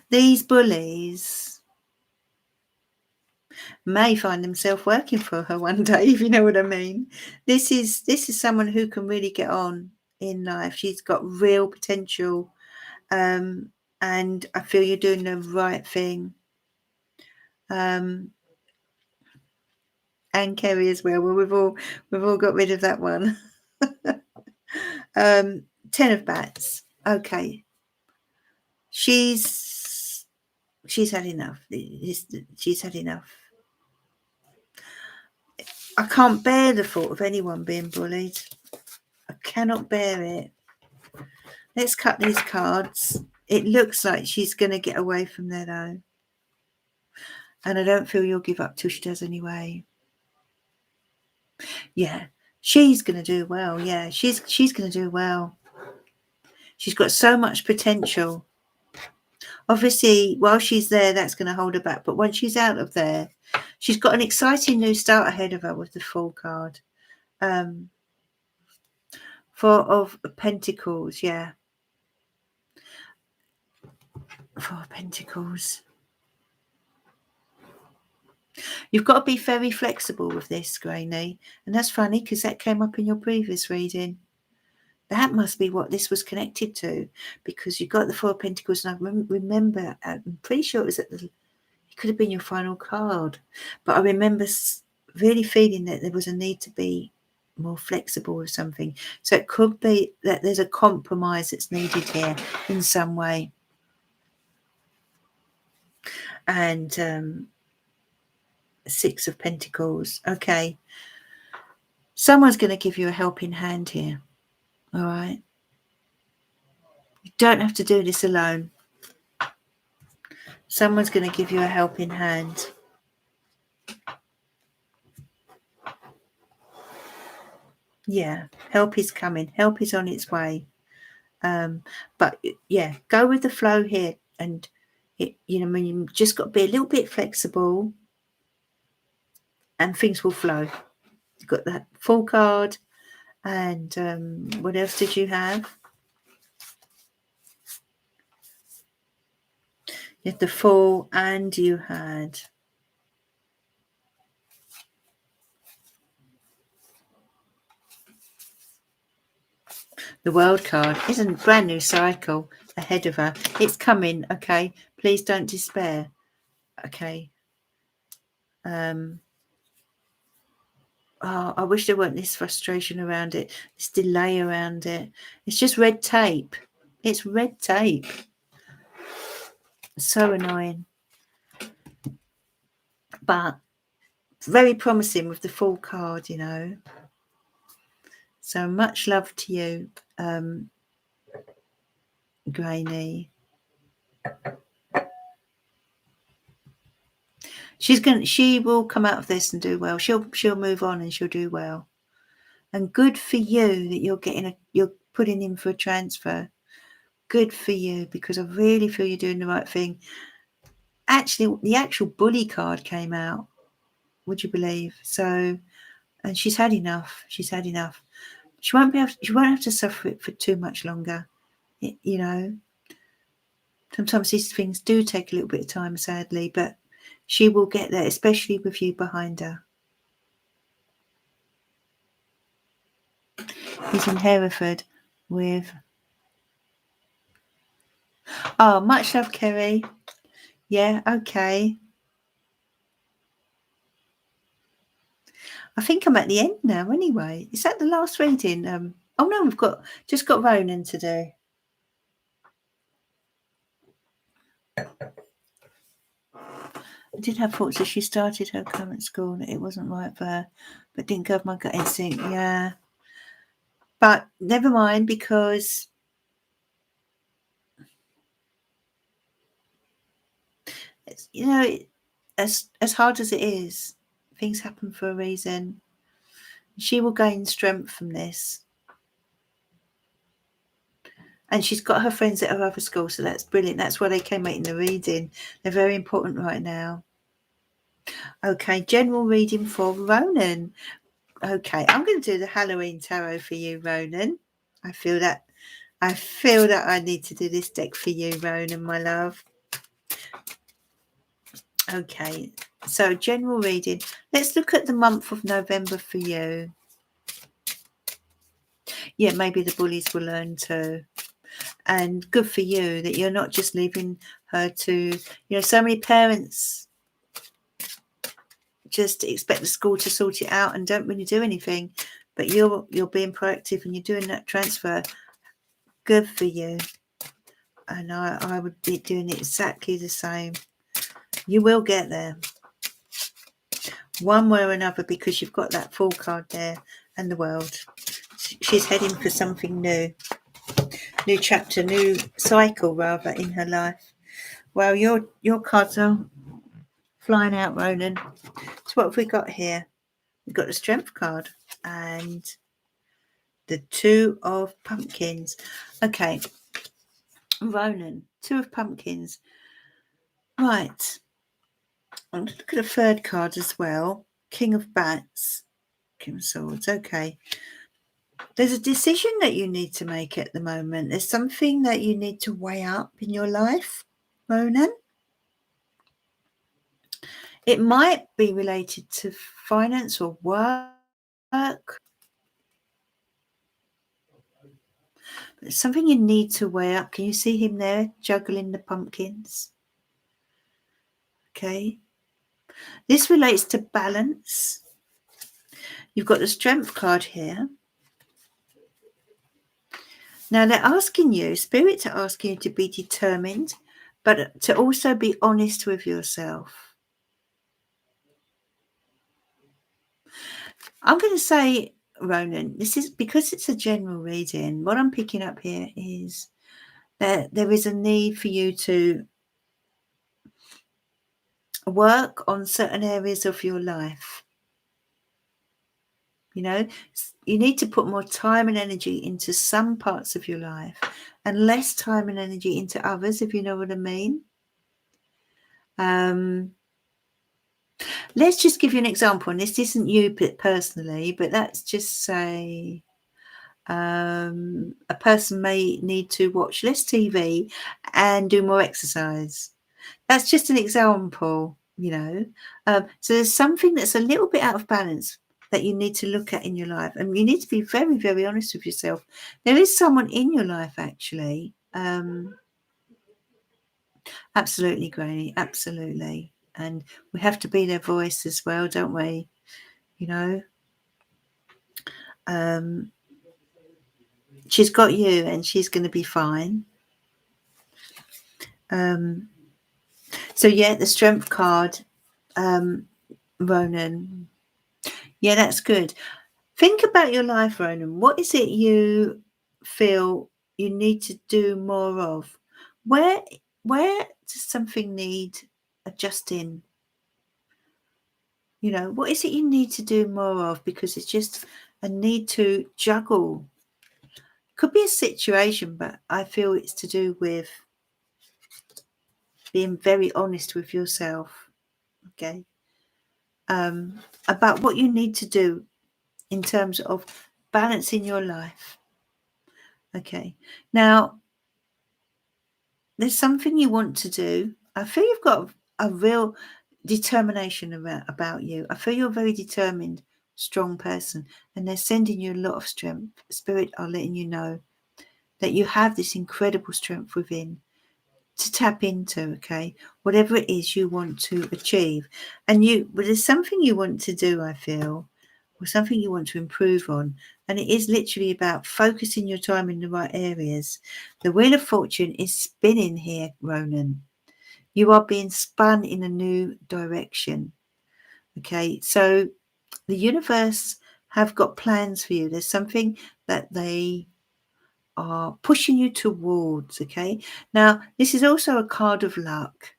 these bullies may find themselves working for her one day, if you know what I mean. This is someone who can really get on in life. She's got real potential, and I feel you're doing the right thing. And Kerry as well. Well, we've all got rid of that one. 10 of Bats. Okay, she's had enough. She's had enough. I can't bear the thought of anyone being bullied. I cannot bear it. Let's cut these cards. It looks like she's going to get away from there, though. And I don't feel you'll give up till she does anyway. Yeah, she's going to do well. Yeah, she's going to do well. She's got so much potential. Obviously, while she's there, that's going to hold her back. But once she's out of there, she's got an exciting new start ahead of her with the Fool card. Four of Pentacles, yeah. Four of Pentacles. You've got to be very flexible with this, Granny. And that's funny because that came up in your previous reading. That must be what this was connected to, because you got the Four of Pentacles. And I remember, I'm pretty sure it could have been your final card. But I remember really feeling that there was a need to be more flexible with something. So it could be that there's a compromise that's needed here in some way. And Six of Pentacles. Okay. Someone's going to give you a helping hand here. All right. You don't have to do this alone. Someone's going to give you a helping hand. Yeah. Help is coming. Help is on its way. But yeah, go with the flow here. And, you've just got to be a little bit flexible and things will flow. You've got that Fool card. And what else did you have? You had the Fool and you had the World card. It's a brand new cycle ahead of her. It's coming, okay? Please don't despair, okay? I wish there weren't this frustration around it, this delay around it. It's just red tape. It's red tape. So annoying. But very promising with the Fool card, you know. So much love to you, Grainy. She will come out of this and do well. She'll move on and she'll do well. And good for you that you're putting in for a transfer. Good for you, because I really feel you're doing the right thing. Actually, the actual bully card came out. Would you believe? So, and she's had enough. She's had enough. She won't have to suffer it for too much longer. You know, sometimes these things do take a little bit of time, sadly, but she will get there, especially with you behind her. He's in Hereford with... Oh, much love, Kerry. Yeah, okay. I think I'm at the end now anyway. Is that the last reading? Oh no, we've just got Ronan to do. I did have thoughts as she started her current school that it wasn't right for her, but didn't go with my gut instinct. Yeah. But never mind, because it's, you know, as hard as it is, things happen for a reason. She will gain strength from this. And she's got her friends at her other school, so that's brilliant. That's why they came out in the reading. They're very important right now. Okay, general reading for Ronan. Okay, I'm going to do the Halloween tarot for you, Ronan. I feel that I need to do this deck for you, Ronan, my love. Okay, so general reading. Let's look at the month of November for you. Yeah, maybe the bullies will learn too. And good for you that you're not just leaving her to, you know, so many parents just expect the school to sort it out and don't really do anything. But you're being proactive and you're doing that transfer. Good for you. And I would be doing exactly the same. You will get there, one way or another, because you've got that Fool card there and the World. She's heading for something new chapter, new cycle rather, in her life. Well, your cards are flying out, Ronan. So what have we got here? We've got the Strength card and the Two of Pumpkins. Okay, Ronan, Two of Pumpkins. Right. I'm going to look at a third card as well. King of Bats. King of Swords. Okay. There's a decision that you need to make at the moment. There's something that you need to weigh up in your life, Ronan. It might be related to finance or work. It's something you need to weigh up. Can you see him there juggling the pumpkins? Okay. This relates to balance. You've got the Strength card here. Now they're asking you, spirits are asking you to be determined, but to also be honest with yourself. I'm going to say, Ronan, this is because it's a general reading. What I'm picking up here is that there is a need for you to work on certain areas of your life. You know, you need to put more time and energy into some parts of your life and less time and energy into others, if you know what I mean. Let's just give you an example, and this isn't you personally, but let's just say a person may need to watch less TV and do more exercise. That's just an example, you know. So there's something that's a little bit out of balance that you need to look at in your life, and you need to be very, very honest with yourself. There is someone in your life, actually. Absolutely, Granny, absolutely. And we have to be their voice as well, don't we? You know, she's got you and she's going to be fine. So yeah, the Strength card Ronan. Yeah, that's good. Think about your life, Ronan. What is it you feel you need to do more of? Where does something need adjusting? You know, what is it you need to do more of? Because it's just a need to juggle. Could be a situation, but I feel it's to do with being very honest with yourself. Okay. About what you need to do in terms of balancing your life. Okay. Now, there's something you want to do. I feel you've got a real determination about you. I feel you're a very determined, strong person, and they're sending you a lot of strength. Spirit are letting you know that you have this incredible strength within to tap into, okay, whatever it is you want to achieve. And but there's something you want to do, I feel, or something you want to improve on. And it is literally about focusing your time in the right areas. The Wheel of Fortune is spinning here, Ronan. You are being spun in a new direction. Okay, so the universe have got plans for you. There's something that they are pushing you towards. Okay, now this is also a card of luck.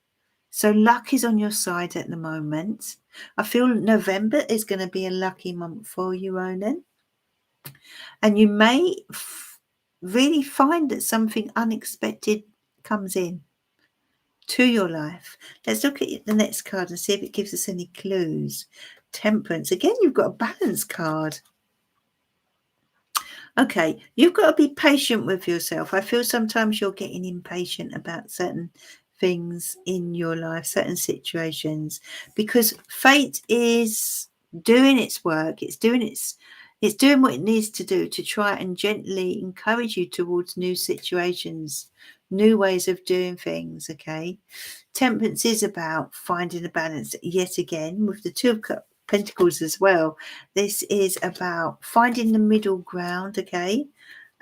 So luck is on your side at the moment. I feel November is going to be a lucky month for you, Ronan. And you may really find that something unexpected comes in to your life. Let's look at the next card and see if it gives us any clues. Temperance. Again, you've got a balance card. Okay, you've got to be patient with yourself. I feel sometimes you're getting impatient about certain things in your life, certain situations, because fate is doing its work. It's doing what it needs to do to try and gently encourage you towards new situations, new ways of doing things. Okay, temperance is about finding a balance yet again with the Two of Pentacles as well. This is about finding the middle ground, okay,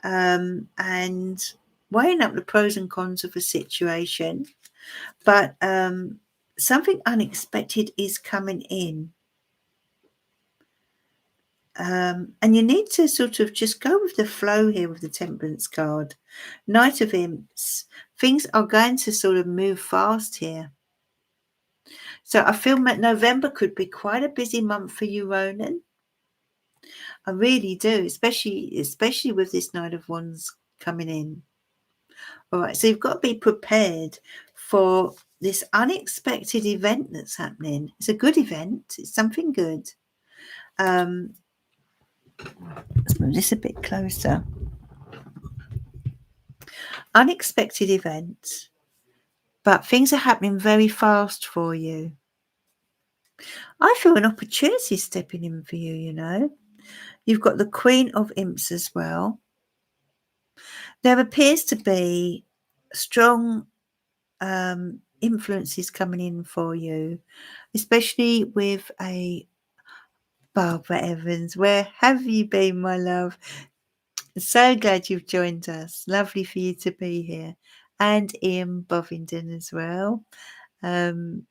and weighing up the pros and cons of a situation. But something unexpected is coming in. And you need to sort of just go with the flow here with the Temperance card. Knight of Imps. Things are going to sort of move fast here. So I feel that November could be quite a busy month for you, Ronan. I really do, especially with this Knight of Wands coming in. All right, so you've got to be prepared for this unexpected event that's happening. It's a good event. It's something good. Let's move this a bit closer. Unexpected event, but things are happening very fast for you. I feel an opportunity stepping in for you, you know. You've got the Queen of Imps as well. There appears to be strong influences coming in for you, especially with a Barbara Evans. Where have you been, my love? So glad you've joined us. Lovely for you to be here. And Ian Bovingdon as well. So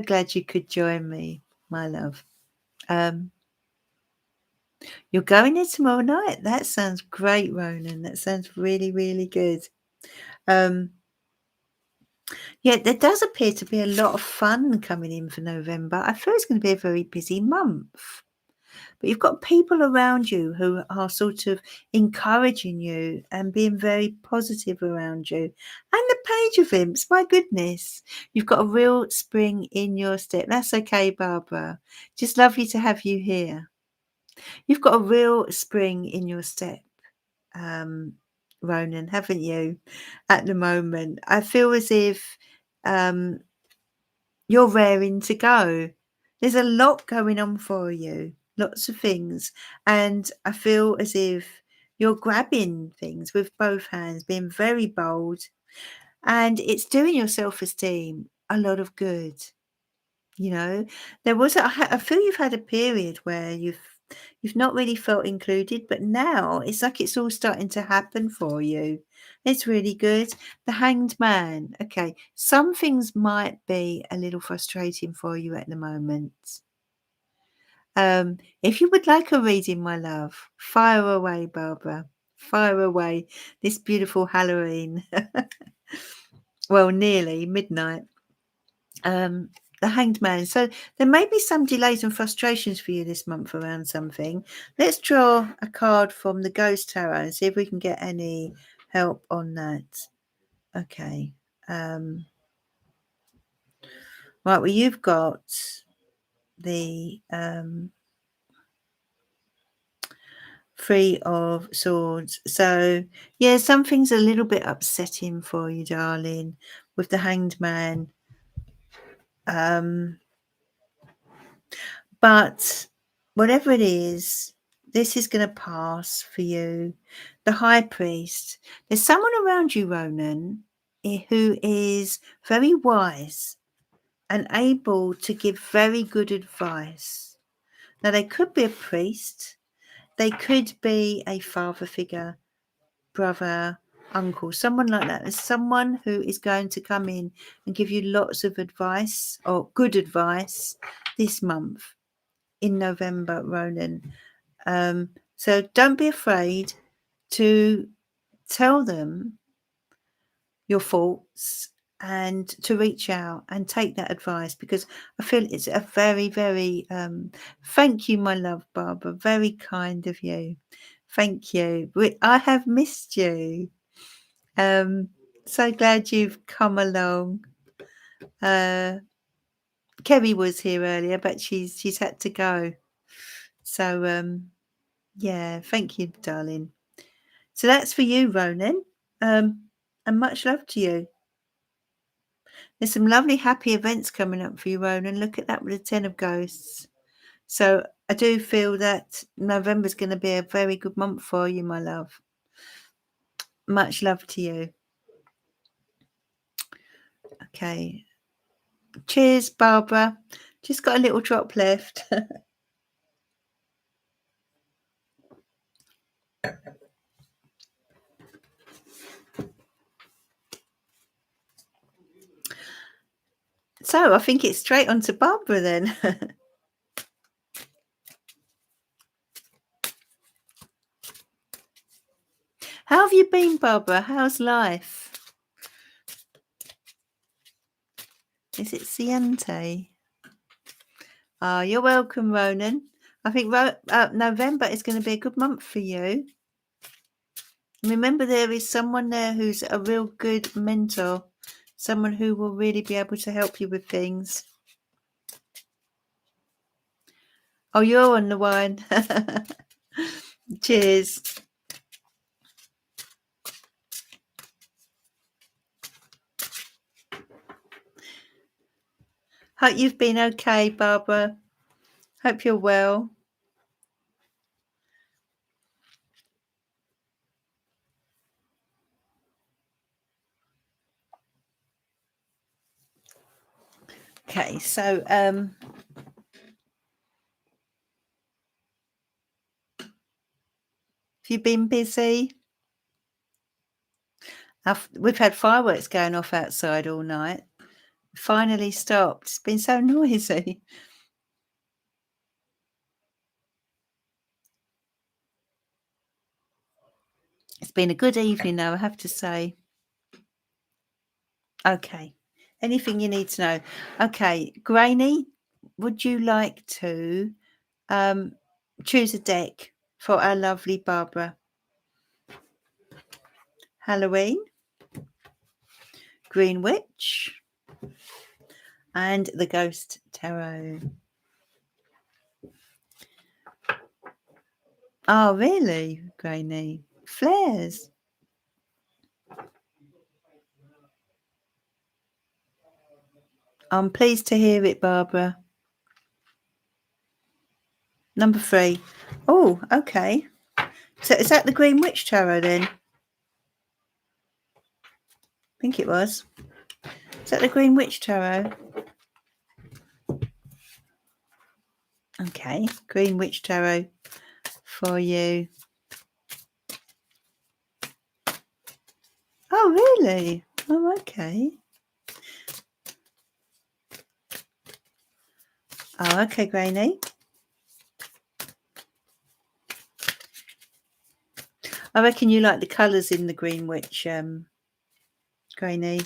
glad you could join me, my love. You're going there tomorrow night. That sounds great, Ronan. That sounds really, really good. Yeah, there does appear to be a lot of fun coming in for November. I feel it's going to be a very busy month. But you've got people around you who are sort of encouraging you and being very positive around you. And the Page of Imps, my goodness, you've got a real spring in your step. That's okay, Barbara. Just lovely to have you here. You've got a real spring in your step, Ronan, haven't you, at the moment? I feel as if you're raring to go. There's a lot going on for you, lots of things. And I feel as if you're grabbing things with both hands, being very bold. And it's doing your self-esteem a lot of good. You know, I feel you've had a period where you've not really felt included, but now it's like it's all starting to happen for you. It's really good. The Hanged Man. Okay. Some things might be a little frustrating for you at the moment. If you would like a reading, my love, fire away, Barbara. Fire away this beautiful Halloween. Well, nearly midnight. The Hanged Man. So there may be some delays and frustrations for you this month around something. Let's draw a card from the Ghost Tarot and see if we can get any help on that. Okay. Right, well, you've got the Three of Swords. So, yeah, something's a little bit upsetting for you, darling, with the Hanged Man. But whatever it is, this is going to pass for you. The High Priest. There's someone around you, Ronan, who is very wise and able to give very good advice. Now, they could be a priest. They could be a father figure, brother, uncle, someone like that. There's someone who is going to come in and give you lots of advice or good advice this month in November, Ronan. So don't be afraid to tell them your faults and to reach out and take that advice, because I feel it's a very, very thank you, my love, Barbara. Very kind of you. Thank you. I have missed you. So glad you've come along. Kerry was here earlier, but she's had to go. So yeah, thank you, darling. So that's for you, Ronan. And much love to you. There's some lovely happy events coming up for you, Ronan. Look at that with the 10 of Ghosts. So I do feel that November's going to be a very good month for you, my love. Much love to you. Okay. Cheers, Barbara. Just got a little drop left. So I think it's straight on to Barbara then. How have you been, Barbara? How's life? Is it Siente? Oh, you're welcome, Ronan. I think November is going to be a good month for you. Remember, there is someone there who's a real good mentor, someone who will really be able to help you with things. Oh, you're on the wine. Cheers. Hope you've been okay, Barbara. Hope you're well. Okay, so have you been busy? We've had fireworks going off outside all night. Finally stopped. It's been so noisy. It's been a good evening, though, I have to say. Okay. Anything you need to know? Okay, Grainy, would you like to choose a deck for our lovely Barbara? Halloween, Green Witch, and the Ghost Tarot. Oh, really, Grainy? Flares. I'm pleased to hear it, Barbara. Number 3. Oh, okay. So is that the Green Witch Tarot then? I think it was. Is that the Green Witch Tarot? Okay, Green Witch Tarot for you. Oh, really? Oh, okay. Oh, okay, Granny. I reckon you like the colours in the Green Witch, Granny.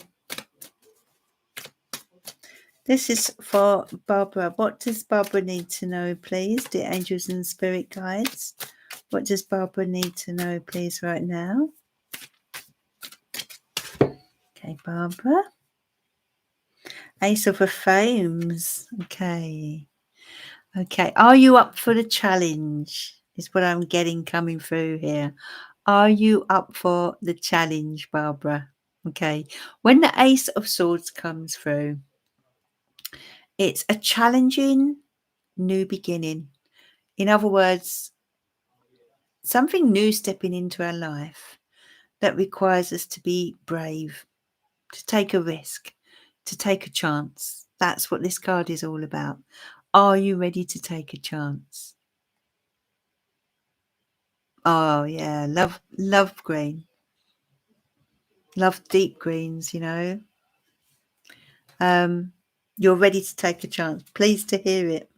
This is for Barbara. What does Barbara need to know, please? Dear angels and spirit guides. What does Barbara need to know, please, right now? Okay, Barbara. Ace of Flames. Okay. Okay. Are you up for the challenge? Is what I'm getting coming through here. Are you up for the challenge, Barbara? Okay. When the Ace of Swords comes through, it's a challenging new beginning. In other words, something new stepping into our life that requires us to be brave, to take a risk, to take a chance. That's what this card is all about. Are you ready to take a chance? Oh, yeah. Love green. Love deep greens, you know. You're ready to take a chance. Pleased to hear it.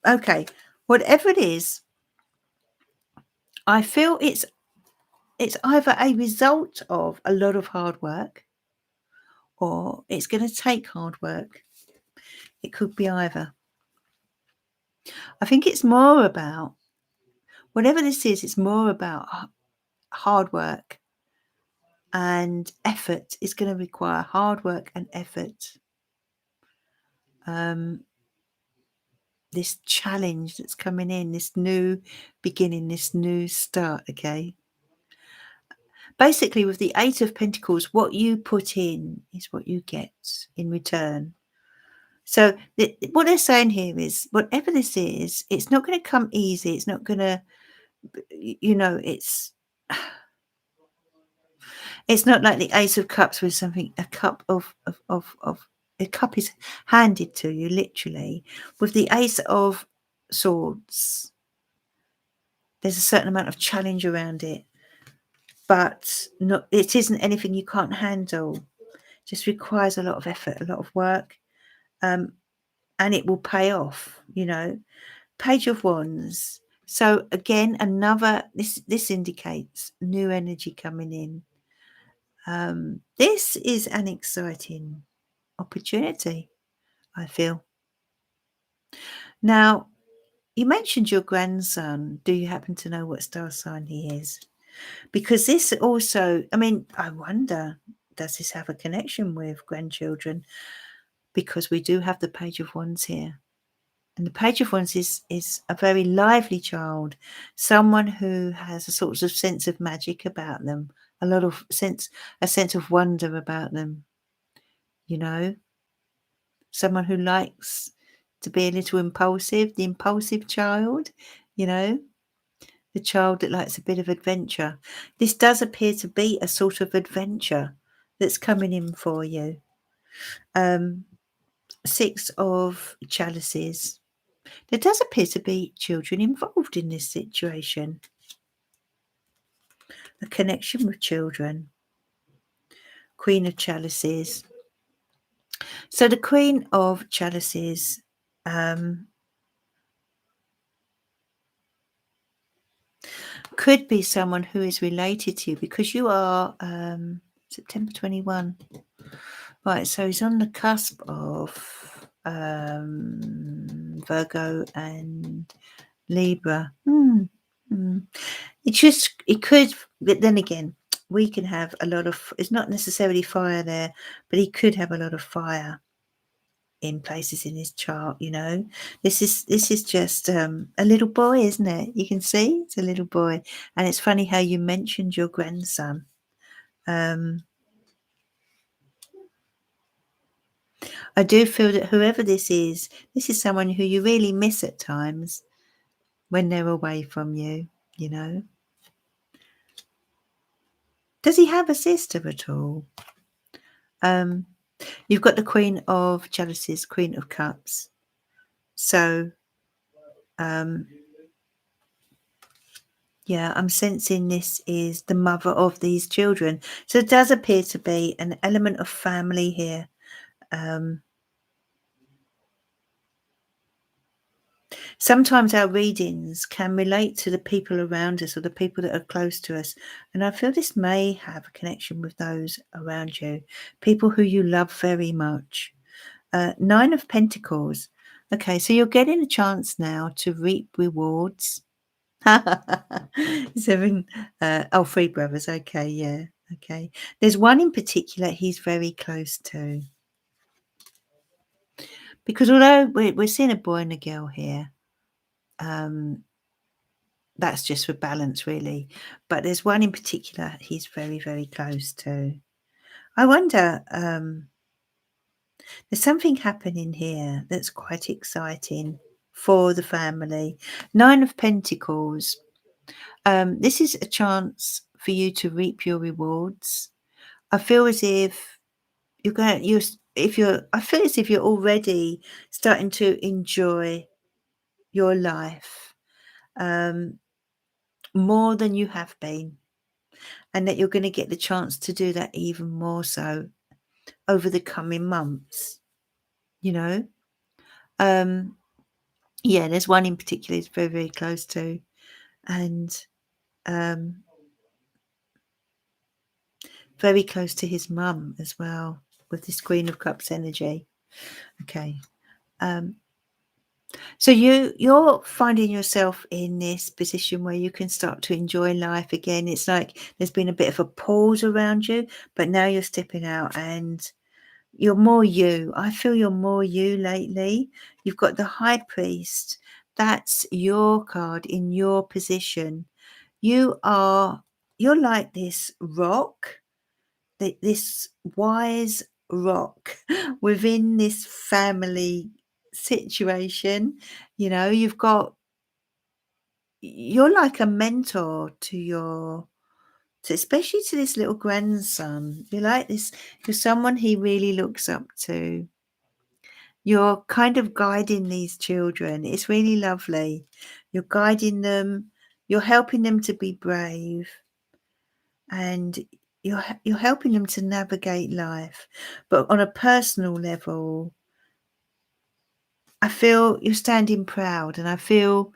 Okay. Whatever it is, I feel it's either a result of a lot of hard work or it's going to take hard work. It could be either. I think it's more about, whatever this is, it's more about hard work and effort. It's going to require hard work and effort. This challenge that's coming in, this new beginning, this new start, okay? Basically, with the Eight of Pentacles, what you put in is what you get in return. So what they're saying here is, whatever this is, it's not going to come easy. It's not going to, you know, it's not like the Ace of Cups with something, a cup of a cup is handed to you, literally. With the Ace of Swords, there's a certain amount of challenge around it, but it isn't anything you can't handle. It just requires a lot of effort, a lot of work, and it will pay off, you know. Page of Wands. So again, another, this indicates new energy coming in. This is an exciting opportunity, I feel. Now, you mentioned your grandson. Do you happen to know what star sign he is? Because this also, I mean, I wonder, does this have a connection with grandchildren? Because we do have the Page of Wands here. And the Page of Wands is a very lively child, someone who has a sort of sense of magic about them, a sense of wonder about them, you know, someone who likes to be a little impulsive, the impulsive child, you know, the child that likes a bit of adventure. This does appear to be a sort of adventure that's coming in for you. Six of Chalices. There does appear to be children involved in this situation. A connection with children. Queen of Chalices. So the Queen of Chalices could be someone who is related to you, because you are September 21. Right, so he's on the cusp of Virgo and Libra. It could, but then again, we can have a lot of, it's not necessarily fire there, but he could have a lot of fire in places in his chart, you know. This is just a little boy, isn't it? You can see it's a little boy. And it's funny how you mentioned your grandson. I do feel that whoever this is someone who you really miss at times when they're away from you, you know. Does he have a sister at all? You've got the Queen of Chalices, Queen of Cups. So Yeah, I'm sensing this is the mother of these children. So it does appear to be an element of family here. Sometimes our readings can relate to the people around us or the people that are close to us. And I feel this may have a connection with those around you, people who you love very much. Nine of Pentacles. Okay, so you're getting a chance now to reap rewards. Seven, three brothers. Okay, yeah. Okay. There's one in particular he's very close to. Because although we're seeing a boy and a girl here, that's just for balance, really. But there's one in particular he's very, very close to. I wonder, there's something happening here that's quite exciting for the family. Nine of Pentacles. This is a chance for you to reap your rewards. I feel as if I feel as if you're already starting to enjoy your life more than you have been, and that you're going to get the chance to do that even more so over the coming months. You know, yeah, there's one in particular he's very, very close to, and very close to his mum as well, with this Queen of Cups energy. Okay. So you're finding yourself in this position where you can start to enjoy life again. It's like there's been a bit of a pause around you, but now you're stepping out and you're more you. I feel you're more you lately. You've got the High Priest. That's your card in your position. You're like this rock, this wise rock within this family situation. You know, you're like a mentor especially to this little grandson. You're like this, you're someone he really looks up to. You're kind of guiding these children. It's really lovely. You're guiding them, you're helping them to be brave, and you're helping them to navigate life. But on a personal level, I feel you're standing proud, and I feel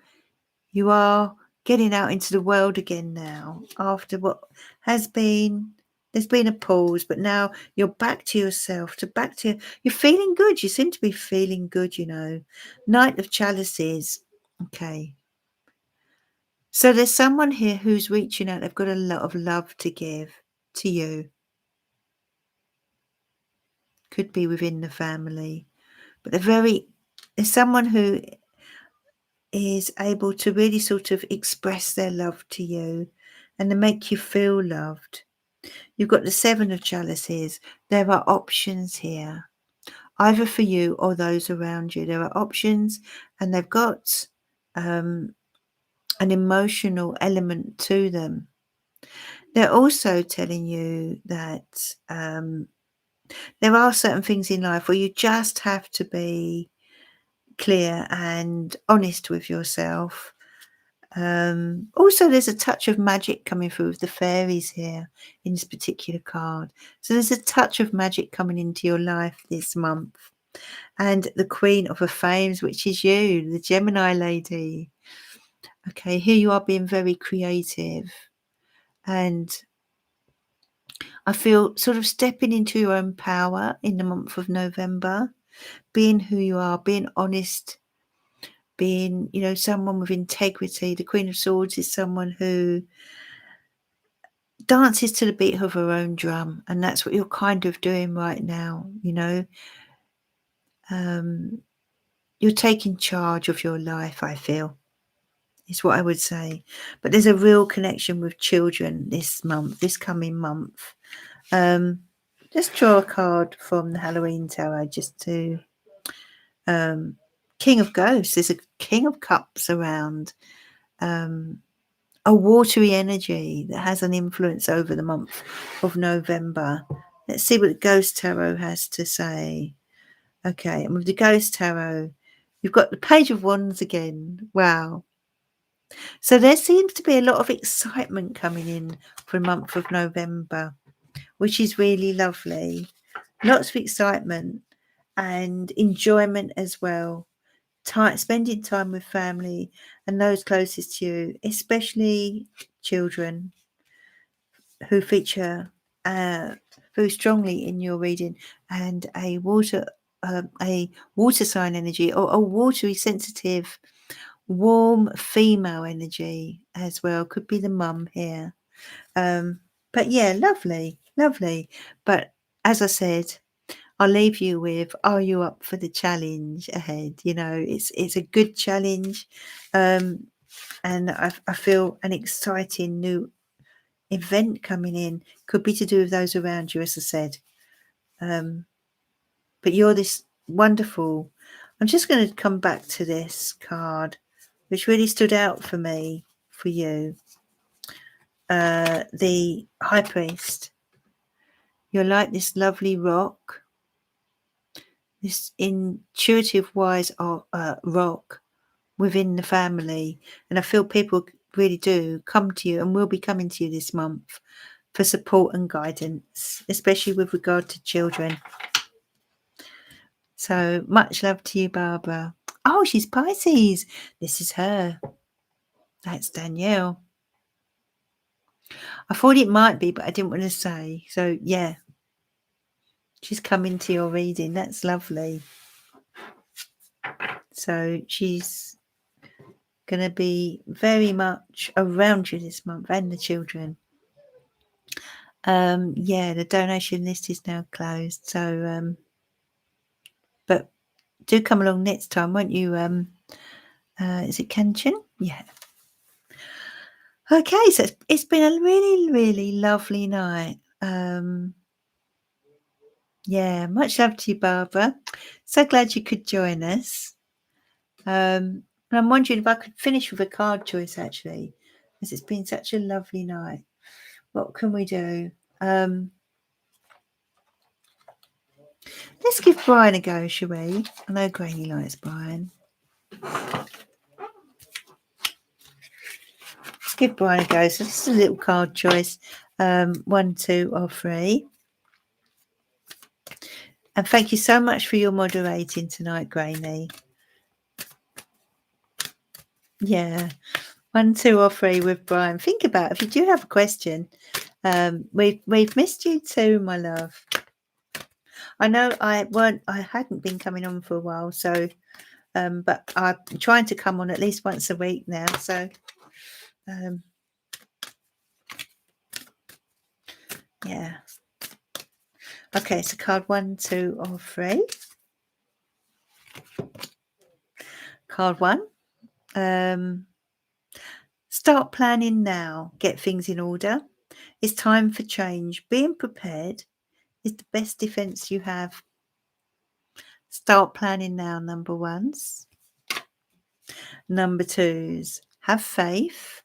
you are getting out into the world again now after what has been. There's been a pause, but now you're back to yourself, you're feeling good. You seem to be feeling good, you know. Knight of Chalices. Okay. So there's someone here who's reaching out. They've got a lot of love to give to you. Could be within the family. But there's someone who is able to really sort of express their love to you and to make you feel loved. You've got the Seven of Chalices. There are options here, either for you or those around you. There are options, and they've got an emotional element to them. They're also telling you that there are certain things in life where you just have to be clear and honest with yourself. Also, there's a touch of magic coming through with the fairies here in this particular card. So there's a touch of magic coming into your life this month. And the Queen of the Flames, which is you, the Gemini lady. Okay, here you are being very creative. And I feel sort of stepping into your own power in the month of November, being who you are, being honest, being, you know, someone with integrity. The Queen of Swords is someone who dances to the beat of her own drum, and that's what you're kind of doing right now. You know, you're taking charge of your life, I feel, is what I would say. But there's a real connection with children this coming month. Just draw a card from the Halloween Tarot just to King of Ghosts. There's a King of Cups around. A watery energy that has an influence over the month of November. Let's see what the Ghost Tarot has to say. Okay, and with the Ghost Tarot, you've got the Page of Wands again. Wow. So there seems to be a lot of excitement coming in for the month of November, which is really lovely. Lots of excitement and enjoyment as well. Spending time with family and those closest to you, especially children who feature very strongly in your reading, and a water sign energy, or a watery, sensitive, warm female energy as well. Could be the mum here. But yeah, lovely. But as I said, I'll leave you with, are you up for the challenge ahead? You know, it's a good challenge. And I feel an exciting new event coming in. Could be to do with those around you, as I said. But you're this wonderful. I'm just going to come back to this card, which really stood out for me, for you. The High Priest. You're like this lovely rock, this intuitive, wise rock within the family. And I feel people really do come to you and will be coming to you this month for support and guidance, especially with regard to children. So much love to you, Barbara. Oh, she's Pisces. This is her. That's Danielle. I thought it might be, but I didn't want to say. So yeah, she's coming to your reading. That's lovely. So she's going to be very much around you this month, and the children. Yeah, the donation list is now closed. So, but do come along next time, won't you? Is it Kenshin? Yeah. Okay, so it's been a really, really lovely night. Yeah, much love to you, Barbara. So glad you could join us. And I'm wondering if I could finish with a card choice, actually, because it's been such a lovely night. What can we do? Let's give Brian a go, shall we? I know Granny likes Brian. Let's give Brian a go. So this is a little card choice. 1, 2, or 3. And thank you so much for your moderating tonight, Granny. Yeah. 1, 2, or 3 with Brian. Think about it. If you do have a question. We've missed you too, my love. I know I hadn't been coming on for a while, so but I'm trying to come on at least once a week now. So yeah. Okay, so card 1, 2, or 3. Card 1. Start planning now. Get things in order. It's time for change. Being prepared is the best defense you have. Start planning now, number 1s. Number 2s, have faith.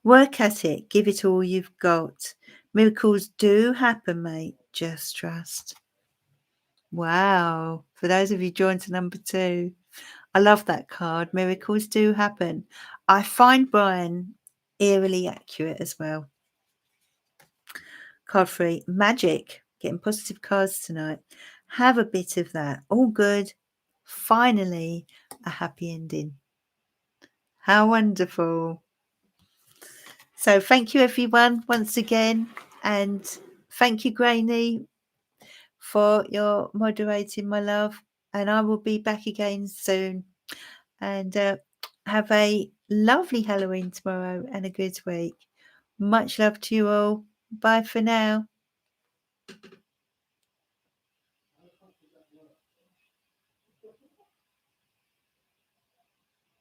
Work at it. Give it all you've got. Miracles do happen, mate. Just trust. Wow. For those of you joined to number 2, I love that card. Miracles do happen. I find Brian eerily accurate as well. Card 3, magic. Getting positive cards tonight. Have a bit of that. All good. Finally, a happy ending. How wonderful. So thank you, everyone, once again. And thank you, Granny, for your moderating, my love. And I will be back again soon. And have a lovely Halloween tomorrow and a good week. Much love to you all. Bye for now.